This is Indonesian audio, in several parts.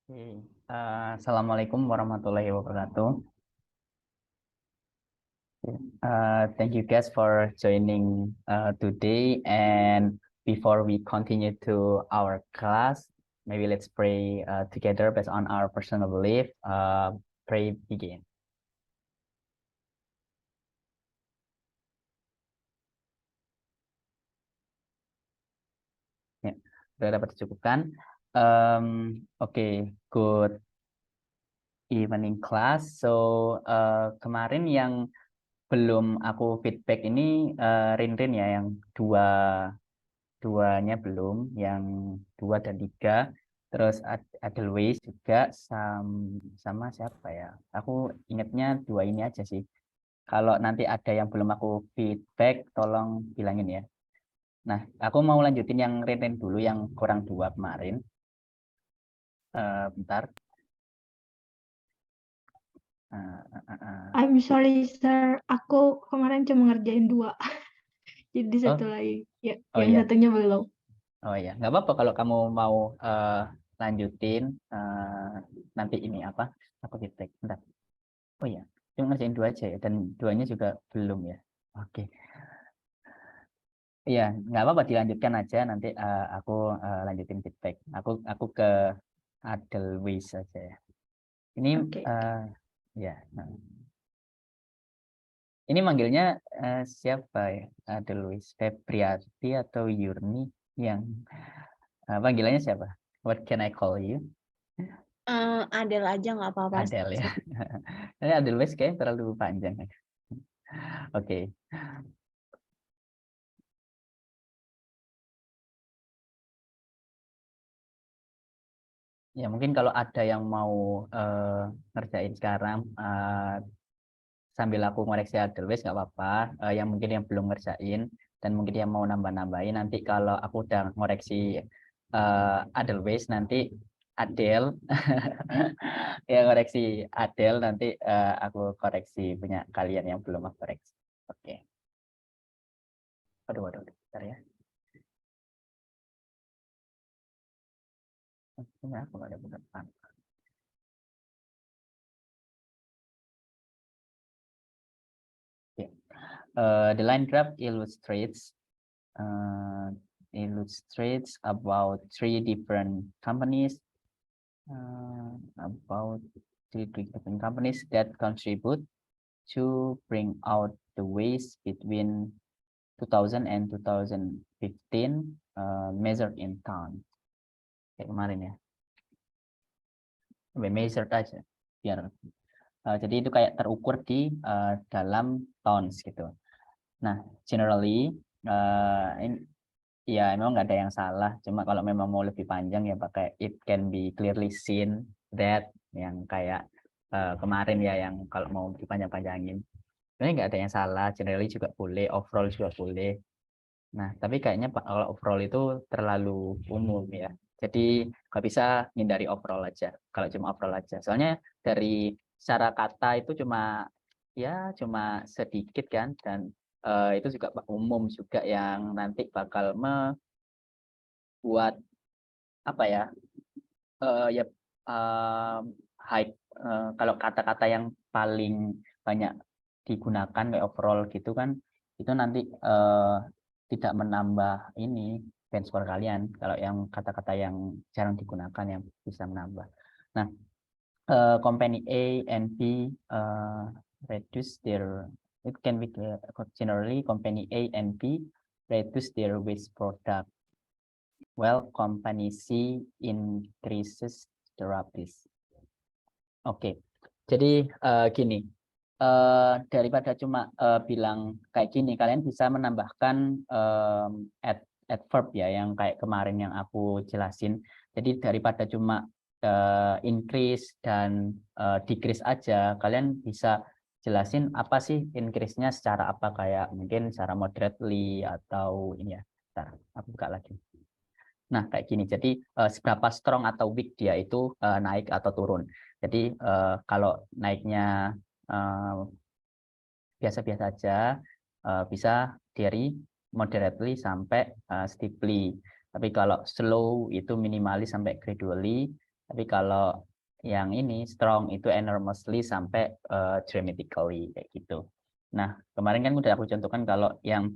Oke. Assalamualaikum warahmatullahi wabarakatuh. Thank you guys for joining today. And before we continue to our class, maybe let's pray together based on our personal belief. Pray begin. Ya, sudah dapat dicukupkan. Oke, good evening class. So kemarin yang belum aku feedback ini Rinrin ya, yang duanya belum, yang 2 dan 3. Terus ada Luis juga sama siapa ya? Aku ingatnya 2 ini aja sih. Kalau nanti ada yang belum aku feedback, tolong bilangin ya. Nah, aku mau lanjutin yang Rinrin dulu, yang kurang 2 kemarin. Bentar. I'm sorry, sir. Aku kemarin cuma ngerjain 2. Jadi satu lagi. Ya, Oh yang iya. satunya belum. Oh iya, nggak apa-apa kalau kamu mau lanjutin nanti ini apa? Aku feedback. Bentar. Oh iya, cuma ngerjain 2 aja ya, dan 2-nya juga belum ya. Oke. Iya, nggak apa-apa, dilanjutkan aja, nanti aku lanjutin feedback. Aku ke Adelweis saja ya. Ini Oke. ya. Ini manggilnya siapa ya? Adelweis Febriati atau Yurni, yang panggilannya siapa? What can I call you? Adel aja nggak apa-apa. Adel ya. Ini Adelweis kayaknya terlalu panjang. Oke. Ya mungkin kalau ada yang mau ngerjain sekarang sambil aku ngoreksi Adelweis nggak apa-apa. Yang mungkin yang belum ngerjain dan mungkin yang mau nambah-nambahin, nanti kalau aku udah ngoreksi Adelweis, nanti Adel ya koreksi Adel, nanti aku koreksi punya kalian yang belum aku koreksi. Oke. Aduh, bentar ya. Ini aku nggak ada bukan. The line graph illustrates about 3 different companies that contribute to bring out the waste between 2000 and 2015 measured in ton. Kayak kemarin ya. Measured aja biar jadi itu kayak terukur di dalam tons gitu. Nah, generally ya memang nggak ada yang salah, cuma kalau memang mau lebih panjang ya pakai it can be clearly seen that, yang kayak kemarin ya, yang kalau mau dipanjang-panjangin sebenarnya nggak ada yang salah, generally juga boleh, overall juga boleh. Nah, tapi kayaknya kalau overall itu terlalu umum ya, jadi nggak bisa hindari overall aja kalau cuma overall aja, soalnya dari secara kata itu cuma sedikit kan, dan itu juga umum juga yang nanti bakal membuat apa ya, hype, kalau kata-kata yang paling banyak digunakan kayak overall gitu kan, itu nanti tidak menambah ini band score kalian. Kalau yang kata-kata yang jarang digunakan yang bisa menambah. Nah, company A and B reduce their, it can be generally company A and B reduce their waste product, while company C increases the rubbish. Oke, jadi gini, daripada cuma bilang kayak gini, kalian bisa menambahkan adverb ya, yang kayak kemarin yang aku jelasin. Jadi daripada cuma increase dan decrease aja, kalian bisa jelasin apa sih increase-nya secara apa, kayak mungkin secara moderately atau ini ya. Bentar, aku buka lagi. Nah, kayak gini. Jadi seberapa strong atau weak dia itu naik atau turun. Jadi kalau naiknya biasa-biasa aja, bisa dari moderately sampai steeply. Tapi kalau slow itu minimalis sampai gradually, Tapi kalau yang ini strong itu enormously sampai dramatically kayak gitu. Nah, kemarin kan udah aku contohkan kalau yang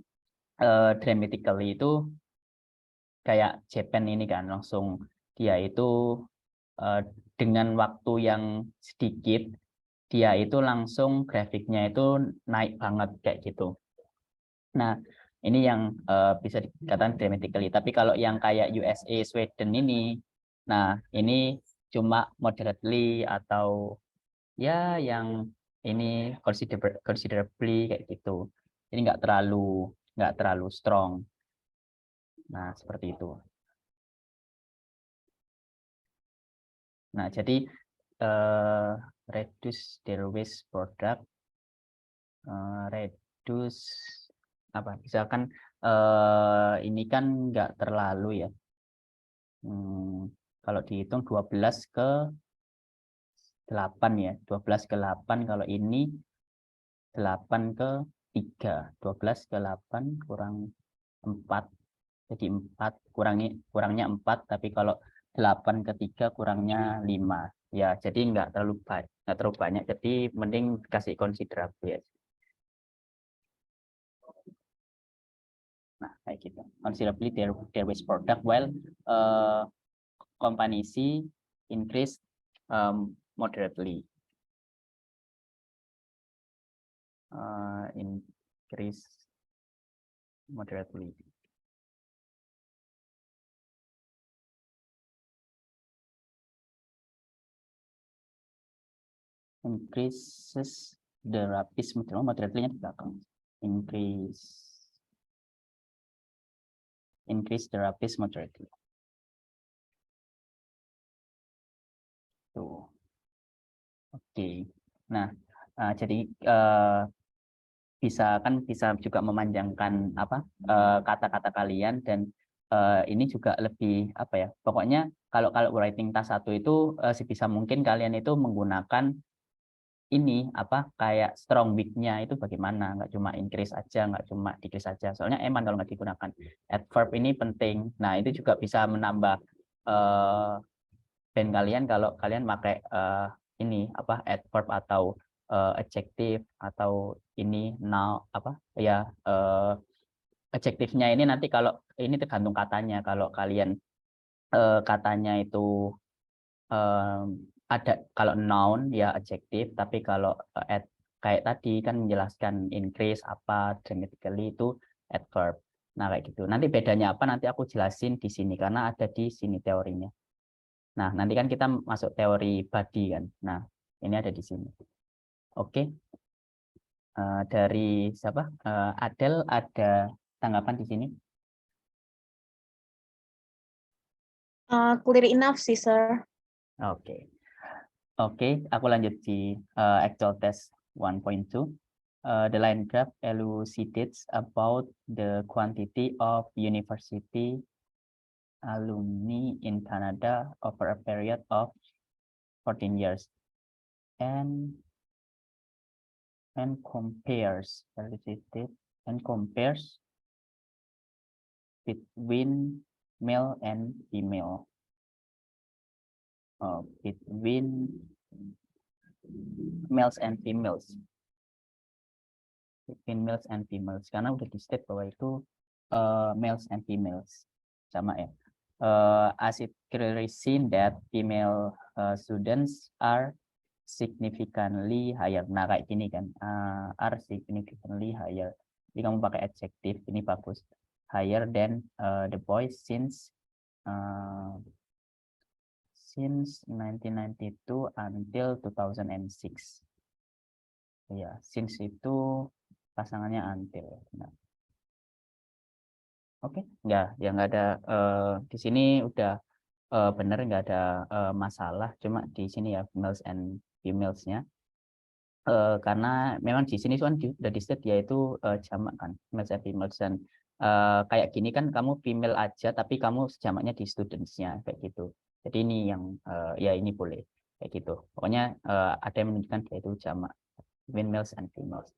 dramatically itu kayak Japan ini kan langsung dia itu dengan waktu yang sedikit dia itu langsung grafiknya itu naik banget kayak gitu. Nah, ini yang bisa dikatakan dramatically. Tapi kalau yang kayak USA, Sweden ini, nah ini cuma moderately atau ya yang ini considerably kayak gitu. Ini nggak terlalu strong. Nah, seperti itu. Nah, jadi reduce their waste product, reduce apa? Misalkan ini kan nggak terlalu ya. Kalau dihitung 12 ke 8 ya. 12 ke 8 kalau ini 8 ke 3. 12 ke 8 kurang 4. Jadi 4 kurangnya 4, tapi kalau 8 ke 3 kurangnya 5. Ya, jadi nggak terlalu banyak. Jadi mending kasih considerable ya. Nah, kayak gitu. Considerably their waste product while company C increase moderately. Increase moderately. Increases the rapid moderately-nya di belakang. Increase the rapid moderately. Tuh. Oke. Nah, jadi bisa juga memanjangkan apa kata-kata kalian dan ini juga lebih apa ya? Pokoknya kalau writing task 1 itu sebisa mungkin kalian itu menggunakan ini apa kayak strong weak-nya itu bagaimana, nggak cuma increase aja, nggak cuma decrease aja, soalnya emang kalau nggak digunakan adverb ini penting. Nah, itu juga bisa menambah band kalian kalau kalian pakai ini apa adverb atau adjective atau ini now apa ya adjektifnya ini nanti kalau ini tergantung katanya. Kalau kalian katanya itu ada kalau noun ya adjektif, tapi kalau kayak tadi kan menjelaskan increase apa dramatically itu adverb. Nah, kayak gitu. Nanti bedanya apa nanti aku jelasin di sini karena ada di sini teorinya. Nah, nanti kan kita masuk teori body kan. Nah, ini ada di sini. Oke. Dari siapa? Adel ada tanggapan di sini? Clear enough sih, sir. Oke. Oke, aku lanjut di actual test 1.2. The line graph elucidates about the quantity of university alumni in Canada over a period of 14 years and compares between male and female. Between males and females. Between males and females. Karena udah di state bahwa itu males and females. Sama ya. As it clearly seen that female students are significantly higher. Nah, kayak gini kan. Are significantly higher. Jadi kamu pakai adjective, ini bagus. Higher than the boys since 1992 until 2006. Ya, since itu pasangannya until. Nah. Oke, nggak ada di sini udah benar nggak ada masalah, cuma di sini ya males and females-nya. Karena memang di sini kan udah di state yaitu jamak kan, males and females dan kayak gini kan kamu female aja tapi kamu jamaknya di students-nya kayak gitu. Jadi ini yang ya ini boleh kayak gitu. Pokoknya ada yang menunjukkan dia itu jamak males and females.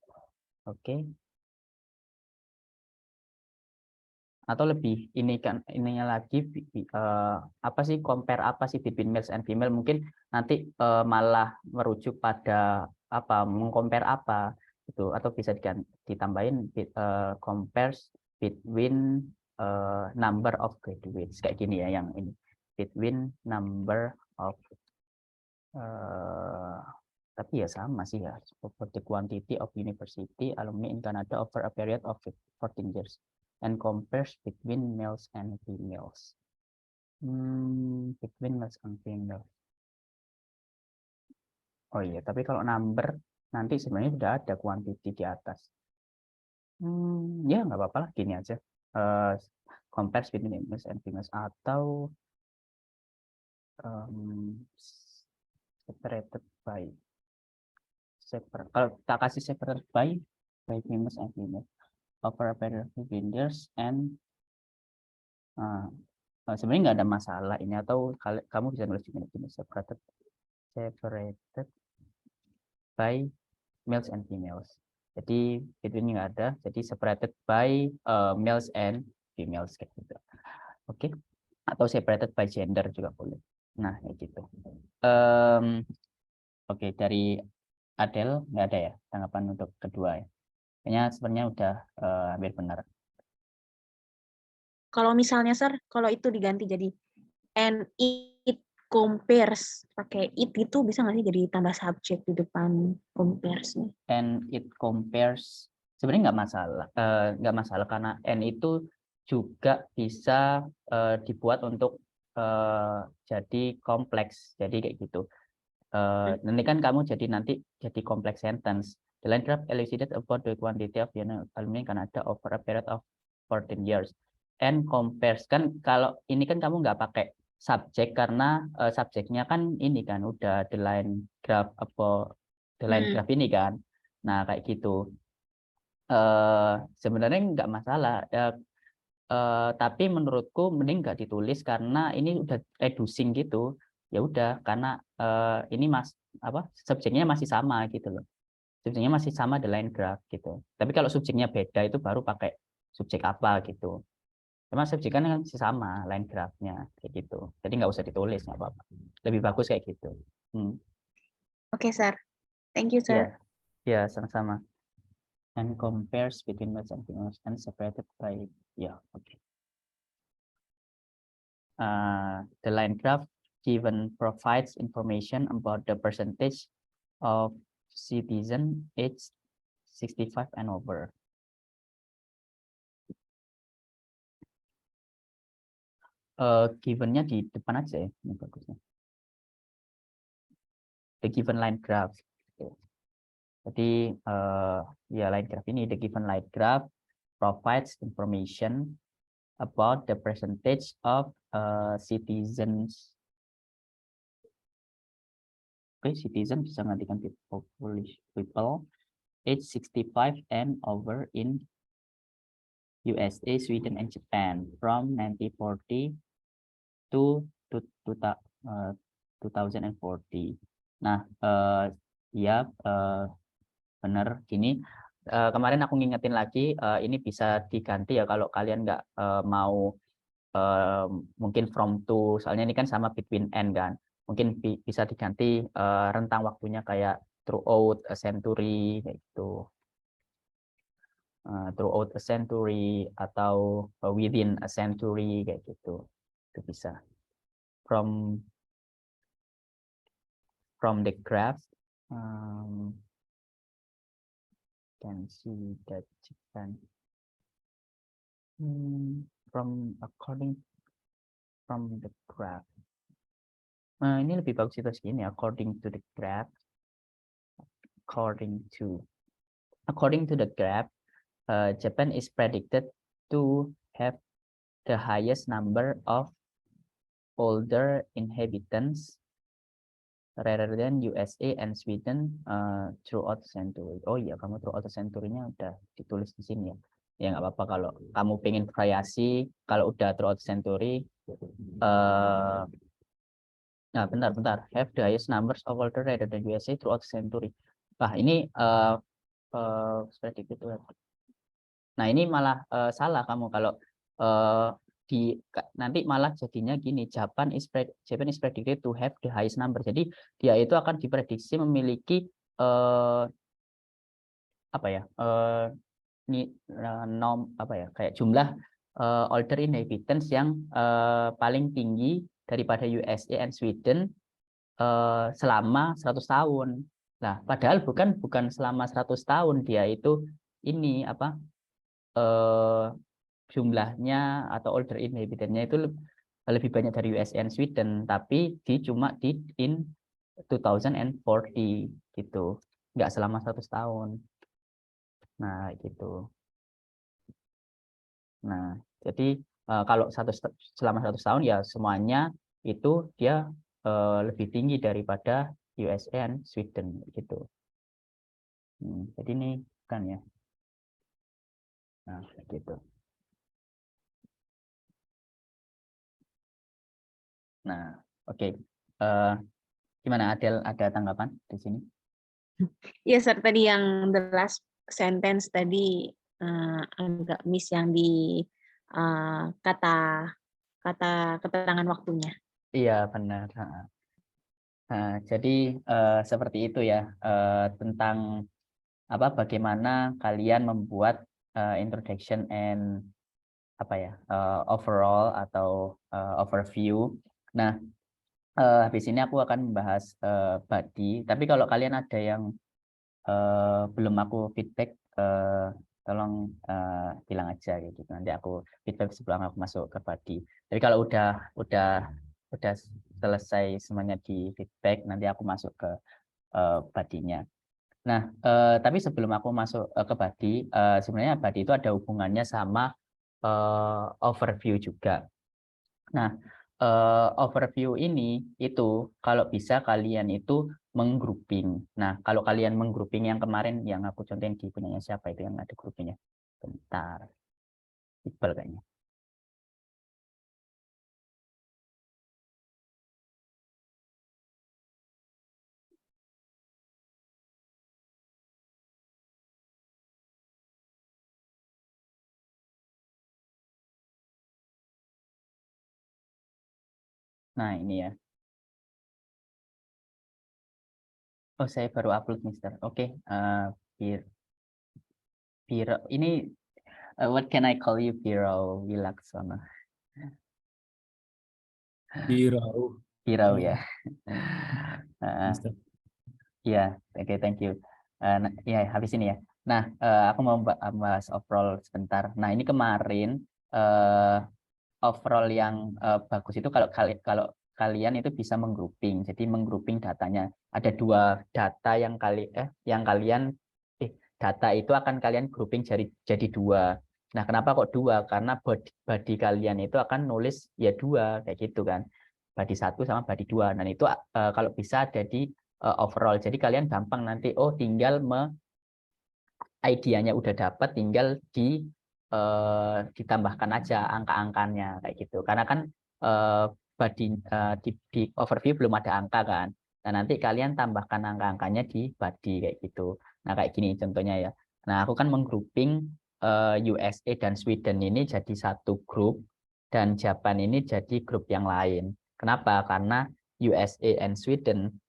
Oke. atau lebih ini kan ininya lagi apa sih compare apa sih between males and female, mungkin nanti malah merujuk pada apa, mengcompare apa itu, atau bisa ditambahin compares between number of graduates kayak gini ya, yang ini between number of tapi ya sama sih ya, over the quantity of university alumni in Canada over a period of 14 years and compares between males and females. Between males and females. Oh iya, tapi kalau number nanti sebenarnya sudah ada quantity di atas. Ya nggak apa-apa lah, gini aja. Compares between males and females, atau separated by. Kalau tak kasih separated by females and females over a period of 15 years and sebenarnya nggak ada masalah ini, atau kamu bisa nulis gini separated by males and females. Jadi between nggak ada, jadi separated by males and females kayak gitu. Oke. Atau separated by gender juga boleh. Nah kayak gitu. Oke, dari Adele nggak ada ya tanggapan untuk kedua ya? Kayaknya sebenarnya udah hampir benar. Kalau misalnya Sir, kalau itu diganti jadi and it compares, pakai it itu bisa nggak sih jadi tambah subjek di depan compares-nya? And it compares, sebenarnya nggak masalah karena and itu juga bisa dibuat untuk jadi kompleks, jadi kayak gitu. Nanti kan kamu nanti jadi complex sentence. The line graph elucidates about the quantity of alumni in Canada over a period of 14 years. And compares, kan kalau ini kan kamu nggak pakai subjek karena subjeknya kan ini kan udah the line graph ini kan. Nah kayak gitu. Sebenarnya nggak masalah. Tapi menurutku mending nggak ditulis karena ini udah reducing gitu. Ya udah, karena ini subjeknya masih sama gitu loh. Subjeknya masih sama the line graph gitu. Tapi kalau subjeknya beda itu baru pakai subjek apa gitu. Cuma subjek kan masih sama line graph-nya kayak gitu. Jadi nggak usah ditulis, nggak apa-apa. Lebih bagus kayak gitu. Oke, Sir. Thank you, Sir. Ya, sama-sama. And compares between males and females and separated by okay. The line graph given provides information about the percentage of citizen age 65 and over. Givennya di depan aja ya, ini bagusnya. The given line graph. Jadi ya line graph ini, the given line graph provides information about the percentage of citizens. Citizen bisa ngantikan people age 65 and over in USA, Sweden, and Japan from 1940 to 2040. Nah, ya benar gini. Kemarin aku ngingetin lagi, ini bisa diganti ya kalau kalian nggak mau mungkin from to, soalnya ini kan sama between and kan. Mungkin bisa diganti rentang waktunya kayak throughout a century kayak gitu. Throughout a century atau within a century kayak gitu. Itu bisa. From the graph can see that Japan from the graph. Ini lebih bagus itu segini, according to the graph. According to the graph, Japan is predicted to have the highest number of older inhabitants rather than USA and Sweden throughout the century. Oh iya, kamu throughout the century-nya udah ditulis di sini ya. Ya nggak apa-apa kalau kamu pengen variasi, kalau udah throughout the century. Nah, bentar. Have the highest numbers of older rather than USA throughout the century. Nah, ini predicted. Nah, ini malah salah kamu kalau nanti malah jadinya gini, Japan is predicted to have the highest number. Jadi dia itu akan diprediksi memiliki kayak jumlah older inhabitants yang paling tinggi daripada USA and Sweden selama 100 tahun. Nah, padahal bukan selama 100 tahun, dia itu ini jumlahnya atau older inhabitants-nya itu lebih banyak dari USA and Sweden, tapi cuma in 2040 gitu, nggak selama 100 tahun. Nah, gitu. Nah, jadi kalau selama 100 tahun ya semuanya itu dia lebih tinggi daripada USA and Sweden gitu. Jadi ini kan ya. Nah, gitu. Nah, oke. Gimana Adel, ada tanggapan di sini? Iya, tadi yang the last sentence tadi agak miss yang di kata keterangan waktunya. Iya, benar. Nah, jadi seperti itu ya, tentang bagaimana kalian membuat introduction and overall atau overview. Nah, habis ini aku akan membahas body. Tapi kalau kalian ada yang belum aku feedback, tolong bilang aja gitu. Nanti aku feedback sebelum aku masuk ke body. Jadi kalau udah selesai semuanya di feedback, nanti aku masuk ke body-nya. Nah, tapi sebelum aku masuk ke body, sebenarnya body itu ada hubungannya sama overview juga. Nah, overview ini itu kalau bisa kalian itu menggrouping. Nah, kalau kalian menggrouping yang kemarin yang aku contohin di punyanya siapa itu yang ada groupingnya? Bentar. Iqbal kayaknya. Nah, ini ya. Oh, saya baru upload, Mister. Oke, Piro. Ini what can I call you, Piro Wilaksono? Piro ya. Ya, oke, thank you. Ya, habis ini ya. Nah, aku mau bahas overall sebentar. Nah, ini kemarin overall yang bagus itu kalau kalian itu bisa menggrouping. Jadi menggrouping datanya. Ada 2 data yang kalian data itu akan kalian grouping jadi 2. Nah, kenapa kok 2? Karena body kalian itu akan nulis ya 2 kayak gitu kan. Body 1 sama body 2. Nah, itu kalau bisa ada di overall. Jadi kalian gampang nanti tinggal idenya udah dapat, tinggal ditambahkan aja angka-angkanya kayak gitu. Karena kan di overview belum ada angka kan. Nah, nanti kalian tambahkan angka-angkanya di body kayak gitu. Nah, kayak gini contohnya ya. Nah, aku kan menggrouping USA dan Sweden ini jadi satu grup dan Japan ini jadi grup yang lain. Kenapa? Karena USA and Sweden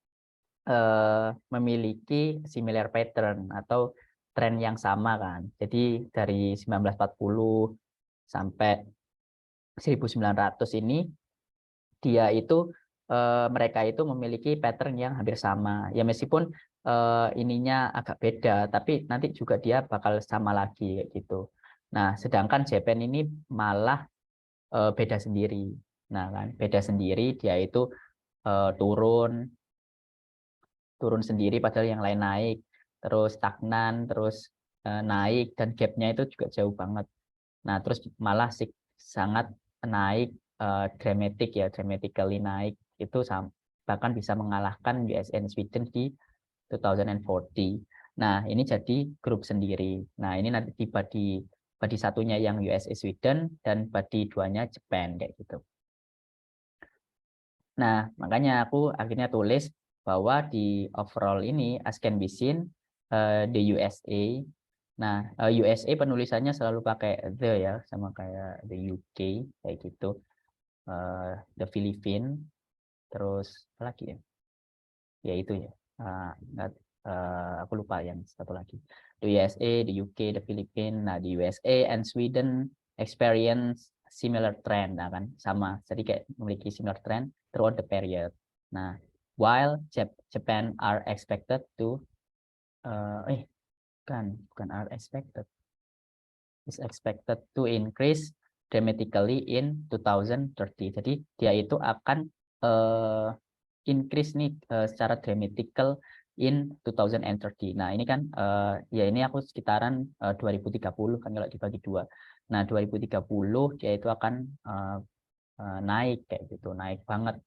memiliki similar pattern atau tren yang sama kan. Jadi dari 1940 sampai 1900 ini dia itu mereka itu memiliki pattern yang hampir sama. Ya meskipun ininya agak beda, tapi nanti juga dia bakal sama lagi gitu. Nah, sedangkan Japan ini malah beda sendiri. Nah, kan beda sendiri, dia itu turun sendiri padahal yang lain naik, terus stagnan, terus naik, dan gapnya itu juga jauh banget. Nah, terus malah sangat naik dramatically naik, itu bahkan bisa mengalahkan US and Sweden di 2040. Nah, ini jadi grup sendiri. Nah, ini nanti di body satunya yang USA Sweden dan body 2-nya Japan kayak gitu. Nah, makanya aku akhirnya tulis bahwa di overall ini, as can be seen, the USA Nah, USA penulisannya selalu pakai the ya, sama kayak the UK kayak gitu. The Philippines, terus apa lagi ya? Ya itu ya. Aku lupa yang satu lagi. The USA, the UK, the Philippines. Nah, di USA and Sweden experience similar trend, nah kan sama. Jadi kayak memiliki similar trend throughout the period. Nah, while Japan are expected to bukan are expected, is expected to increase dramatically in 2030. Jadi dia itu akan increase nih secara dramatical in 2030. Nah, ini kan ya ini aku sekitaran 2030 kan kalau dibagi dua. Nah, 2030 dia itu akan naik kayak gitu, naik banget.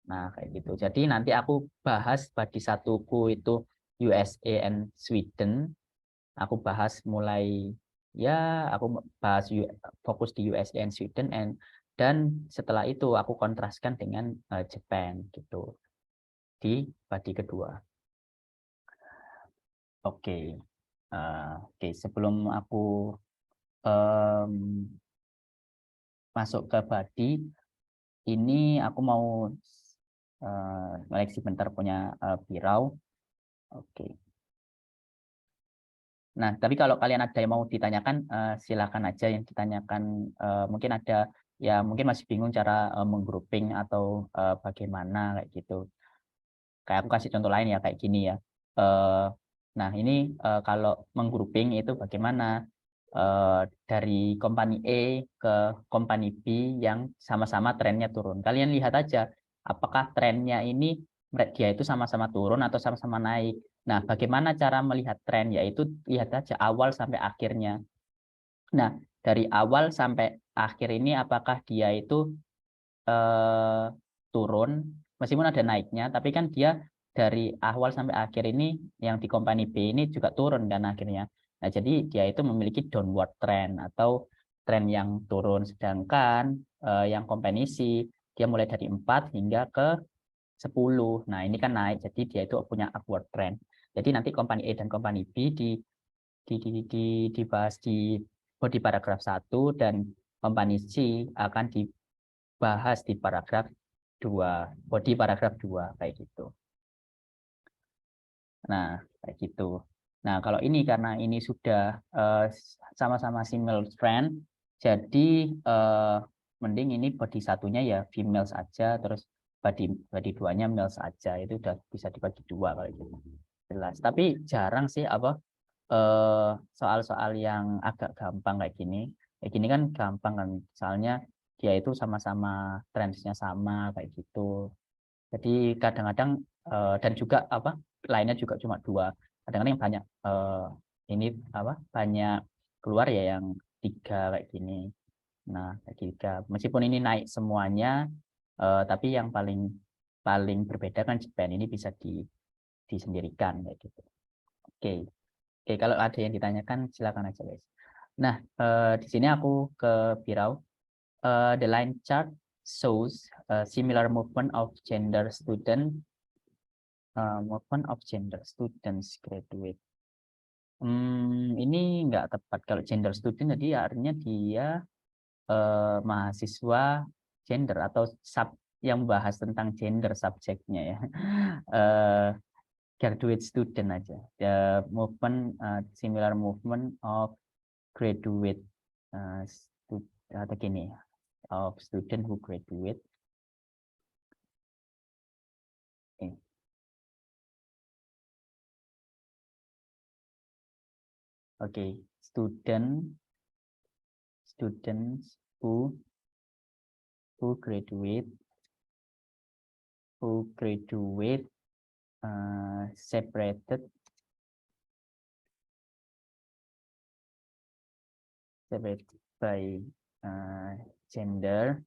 Nah, kayak gitu. Jadi nanti aku bahas bagi satuku itu USA and Sweden. Aku bahas mulai ya aku bahas fokus di USA and Sweden dan setelah itu aku kontraskan dengan Jepang gitu di body kedua. Oke. Oke, sebelum aku masuk ke body ini aku mau seleksi bentar punya Birau. Oke. Nah, tapi kalau kalian ada yang mau ditanyakan, silakan aja yang ditanyakan. Mungkin ada ya mungkin masih bingung cara menggrouping atau bagaimana kayak gitu. Kayak aku kasih contoh lain ya kayak gini ya. Nah, ini kalau menggrouping itu bagaimana dari company A ke company B yang sama-sama trennya turun. Kalian lihat aja apakah trennya ini dia itu sama-sama turun atau sama-sama naik. Nah, bagaimana cara melihat tren? Yaitu lihat aja awal sampai akhirnya. Nah, dari awal sampai akhir ini apakah dia itu turun, meskipun ada naiknya, tapi kan dia dari awal sampai akhir ini yang di company B ini juga turun kan akhirnya. Nah, jadi dia itu memiliki downward trend atau tren yang turun, sedangkan yang company C dia mulai dari 4 hingga ke 10. Nah, ini kan naik, jadi dia itu punya upward trend. Jadi nanti company A dan company B dibahas di body paragraf 1 dan company C akan dibahas di paragraf 2, body paragraf 2 kayak gitu. Nah, kayak gitu. Nah, kalau ini karena ini sudah sama-sama single trend, jadi mending ini body satunya ya females aja, terus body 2-nya males aja. Itu udah bisa dibagi 2 kalau gitu. Jelas. Tapi jarang sih apa soal-soal yang agak gampang kayak gini. Kayak gini kan gampang kan, soalnya dia itu sama-sama trendsnya sama kayak gitu. Jadi kadang-kadang dan juga apa lainnya juga cuma 2. Kadang-kadang yang banyak ini apa banyak keluar ya yang 3 kayak gini. Nah, kayak 3. Meskipun ini naik semuanya, tapi yang paling berbeda kan Japan ini bisa disendirikan kayak gitu. Oke. Oke, kalau ada yang ditanyakan silakan aja guys. Nah, di sini aku ke Birau. The line chart shows similar movement of gender students graduate. Ini nggak tepat kalau gender student, jadi artinya dia mahasiswa gender atau yang bahas tentang gender subjeknya ya. Graduate student aja. The movement similar movement of graduate atau gini of student who graduate. Okay, students who graduate separated by gender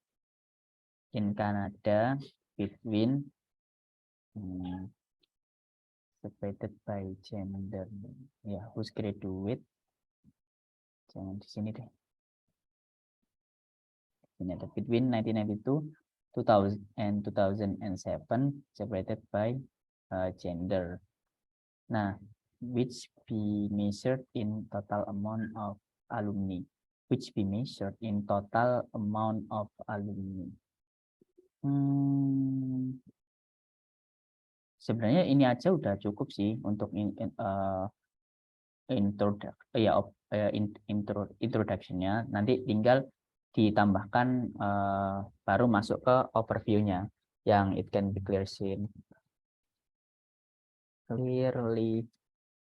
in Canada between separated by gender ya who's graduate jangan di sini deh ini ada between 1992 2000 and 2007 separated by gender. Nah, which be measured in total amount of alumni. Which be measured in total amount of alumni. Sebenarnya ini aja udah cukup sih untuk introduction-nya. Nanti tinggal ditambahkan baru masuk ke overview-nya yang it can be clearly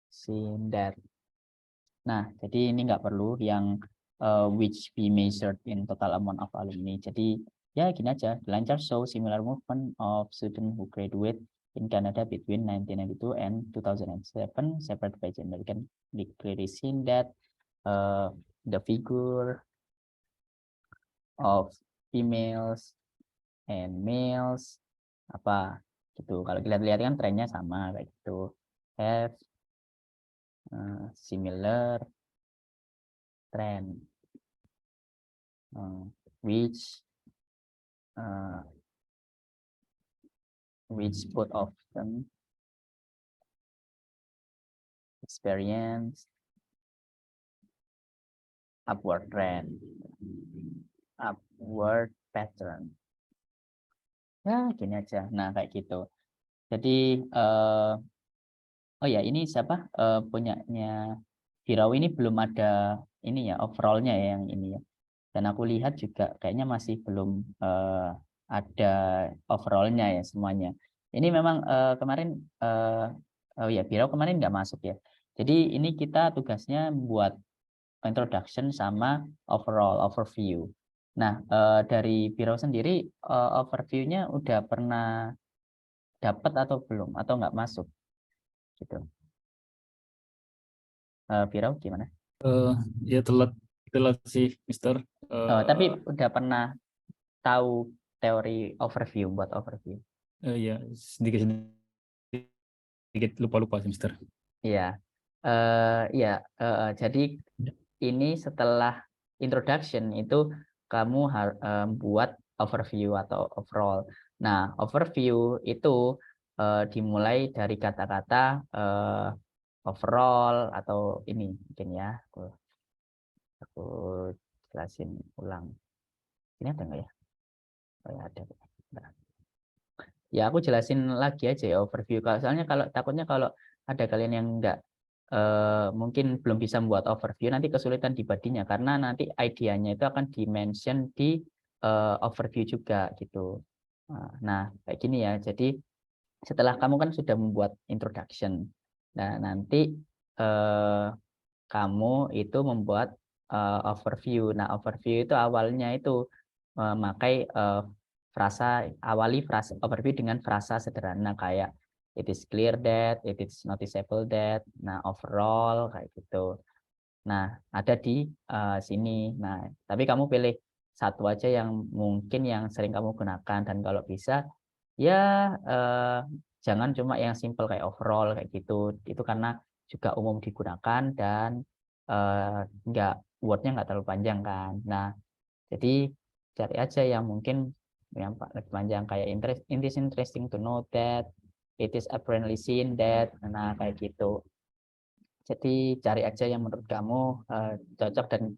seen that. Nah, jadi ini nggak perlu yang which be measured in total amount of alumni. Jadi ya gini aja, the line chart shows similar movement of students who graduate in Canada between 1992 and 2007, separated by gender. You can clearly seen that the figure of females and males apa gitu. Kalau kita lihat kan trennya sama kayak gitu. Have similar trend, which both of them experience upward trend, upward pattern. Ya gini aja. Nah kayak gitu. Jadi oh ya ini siapa punyanya Hirau ini belum ada ini ya overallnya ya yang ini ya. Dan aku lihat juga kayaknya masih belum ada overallnya ya semuanya. Ini memang kemarin oh ya Hirau kemarin nggak masuk ya. Jadi ini kita tugasnya buat introduction sama overview. Nah dari Hirau sendiri overview-nya udah pernah dapat atau belum atau nggak masuk gitu. Hirau gimana? Ya telat sih, Mister. Tapi udah pernah tahu teori overview buat overview? Ya sedikit lupa sih, Mister. Iya, jadi ini setelah introduction itu kamu harus buat overview atau overall. Nah, overview itu dimulai dari kata-kata overall atau ini mungkin ya. Aku jelasin ulang. Ini ada nggak ya? Oh, ya ada. Nah. Ya aku jelasin lagi aja ya overview. Soalnya kalau takutnya kalau ada kalian yang nggak mungkin belum bisa membuat overview, nanti kesulitan di badinya karena nanti idenya itu akan di-mention di overview juga gitu. Nah kayak gini ya. Jadi setelah kamu kan sudah membuat introduction, nah nanti kamu itu membuat overview. Nah overview itu awalnya itu memakai awali frasa overview dengan frasa sederhana kayak it is clear that, it is noticeable that, nah overall kayak gitu. Nah ada di sini. Nah tapi kamu pilih satu aja yang mungkin yang sering kamu gunakan dan kalau bisa ya jangan cuma yang simple kayak overall kayak gitu. Itu karena juga umum digunakan dan wordnya nggak terlalu panjang kan. Nah jadi cari aja yang mungkin yang lebih panjang kayak it is interesting to know that, it is apparently seen that, nah kayak gitu. Jadi cari aja yang menurut kamu cocok dan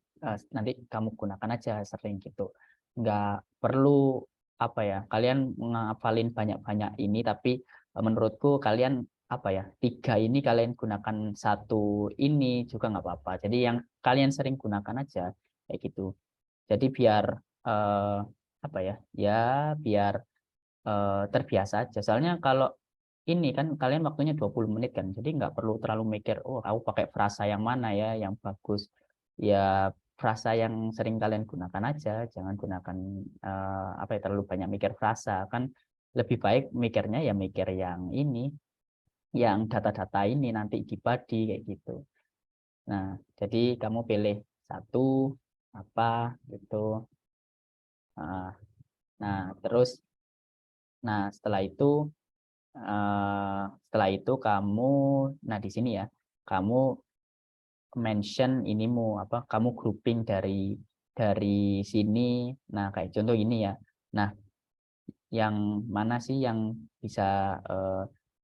nanti kamu gunakan aja sering gitu. Nggak perlu apa ya kalian ngafalin banyak-banyak ini tapi menurutku kalian apa ya 3 ini kalian gunakan 1 ini juga nggak apa-apa. Jadi yang kalian sering gunakan aja kayak gitu. Jadi biar apa ya biar terbiasa aja. Soalnya kalau ini kan kalian waktunya 20 menit kan, jadi nggak perlu terlalu mikir, oh aku pakai frasa yang mana ya yang bagus. Ya frasa yang sering kalian gunakan aja, jangan gunakan apa ya terlalu banyak mikir frasa. Kan lebih baik mikirnya ya mikir yang ini, yang data-data ini nanti di body kayak gitu. Nah, jadi kamu pilih 1 apa gitu. Nah, terus setelah itu kamu di sini ya kamu mention inimu apa kamu grouping dari sini. Nah kayak contoh ini ya. Nah yang mana sih yang bisa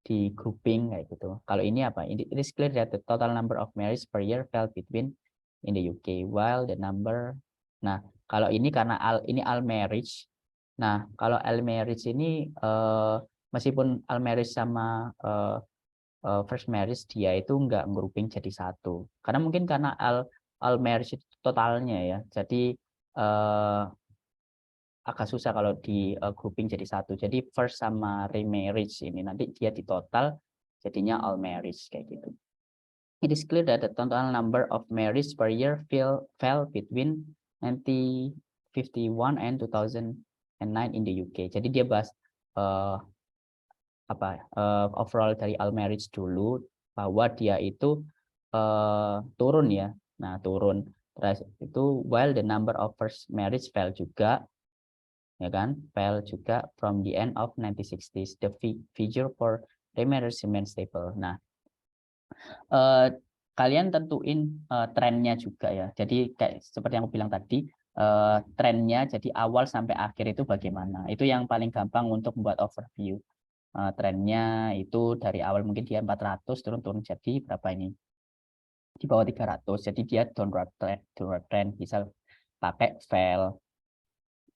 di grouping kayak gitu. Kalau ini apa? It is clear that the total number of marriages per year fell between in the UK, while the number. Nah, kalau ini karena ini all marriage. Nah, kalau all marriage ini meskipun all marriage sama first marriage dia itu nggak grouping jadi satu. Karena mungkin karena all marriage itu totalnya ya. Jadi agak susah kalau di grouping jadi satu. Jadi first sama remarriage ini nanti dia di total jadinya all marriage kayak gitu. It is clear that the total number of marriages per year fell between 1951 and 2009 in the UK. Jadi dia bahas overall dari all marriage dulu, bahwa dia itu turun ya. Nah, turun. Terus itu while the number of first marriage fell juga, ya kan, fell juga from the end of 1960s. The figure for remarriage remains stable. Nah, kalian tentuin trennya juga ya. Jadi kayak seperti yang aku bilang tadi, trennya jadi awal sampai akhir itu bagaimana. Itu yang paling gampang untuk membuat overview. Trennya itu dari awal mungkin dia 400 turun jadi berapa ini? Di bawah 300. Jadi dia downward trend, bisa pakai fail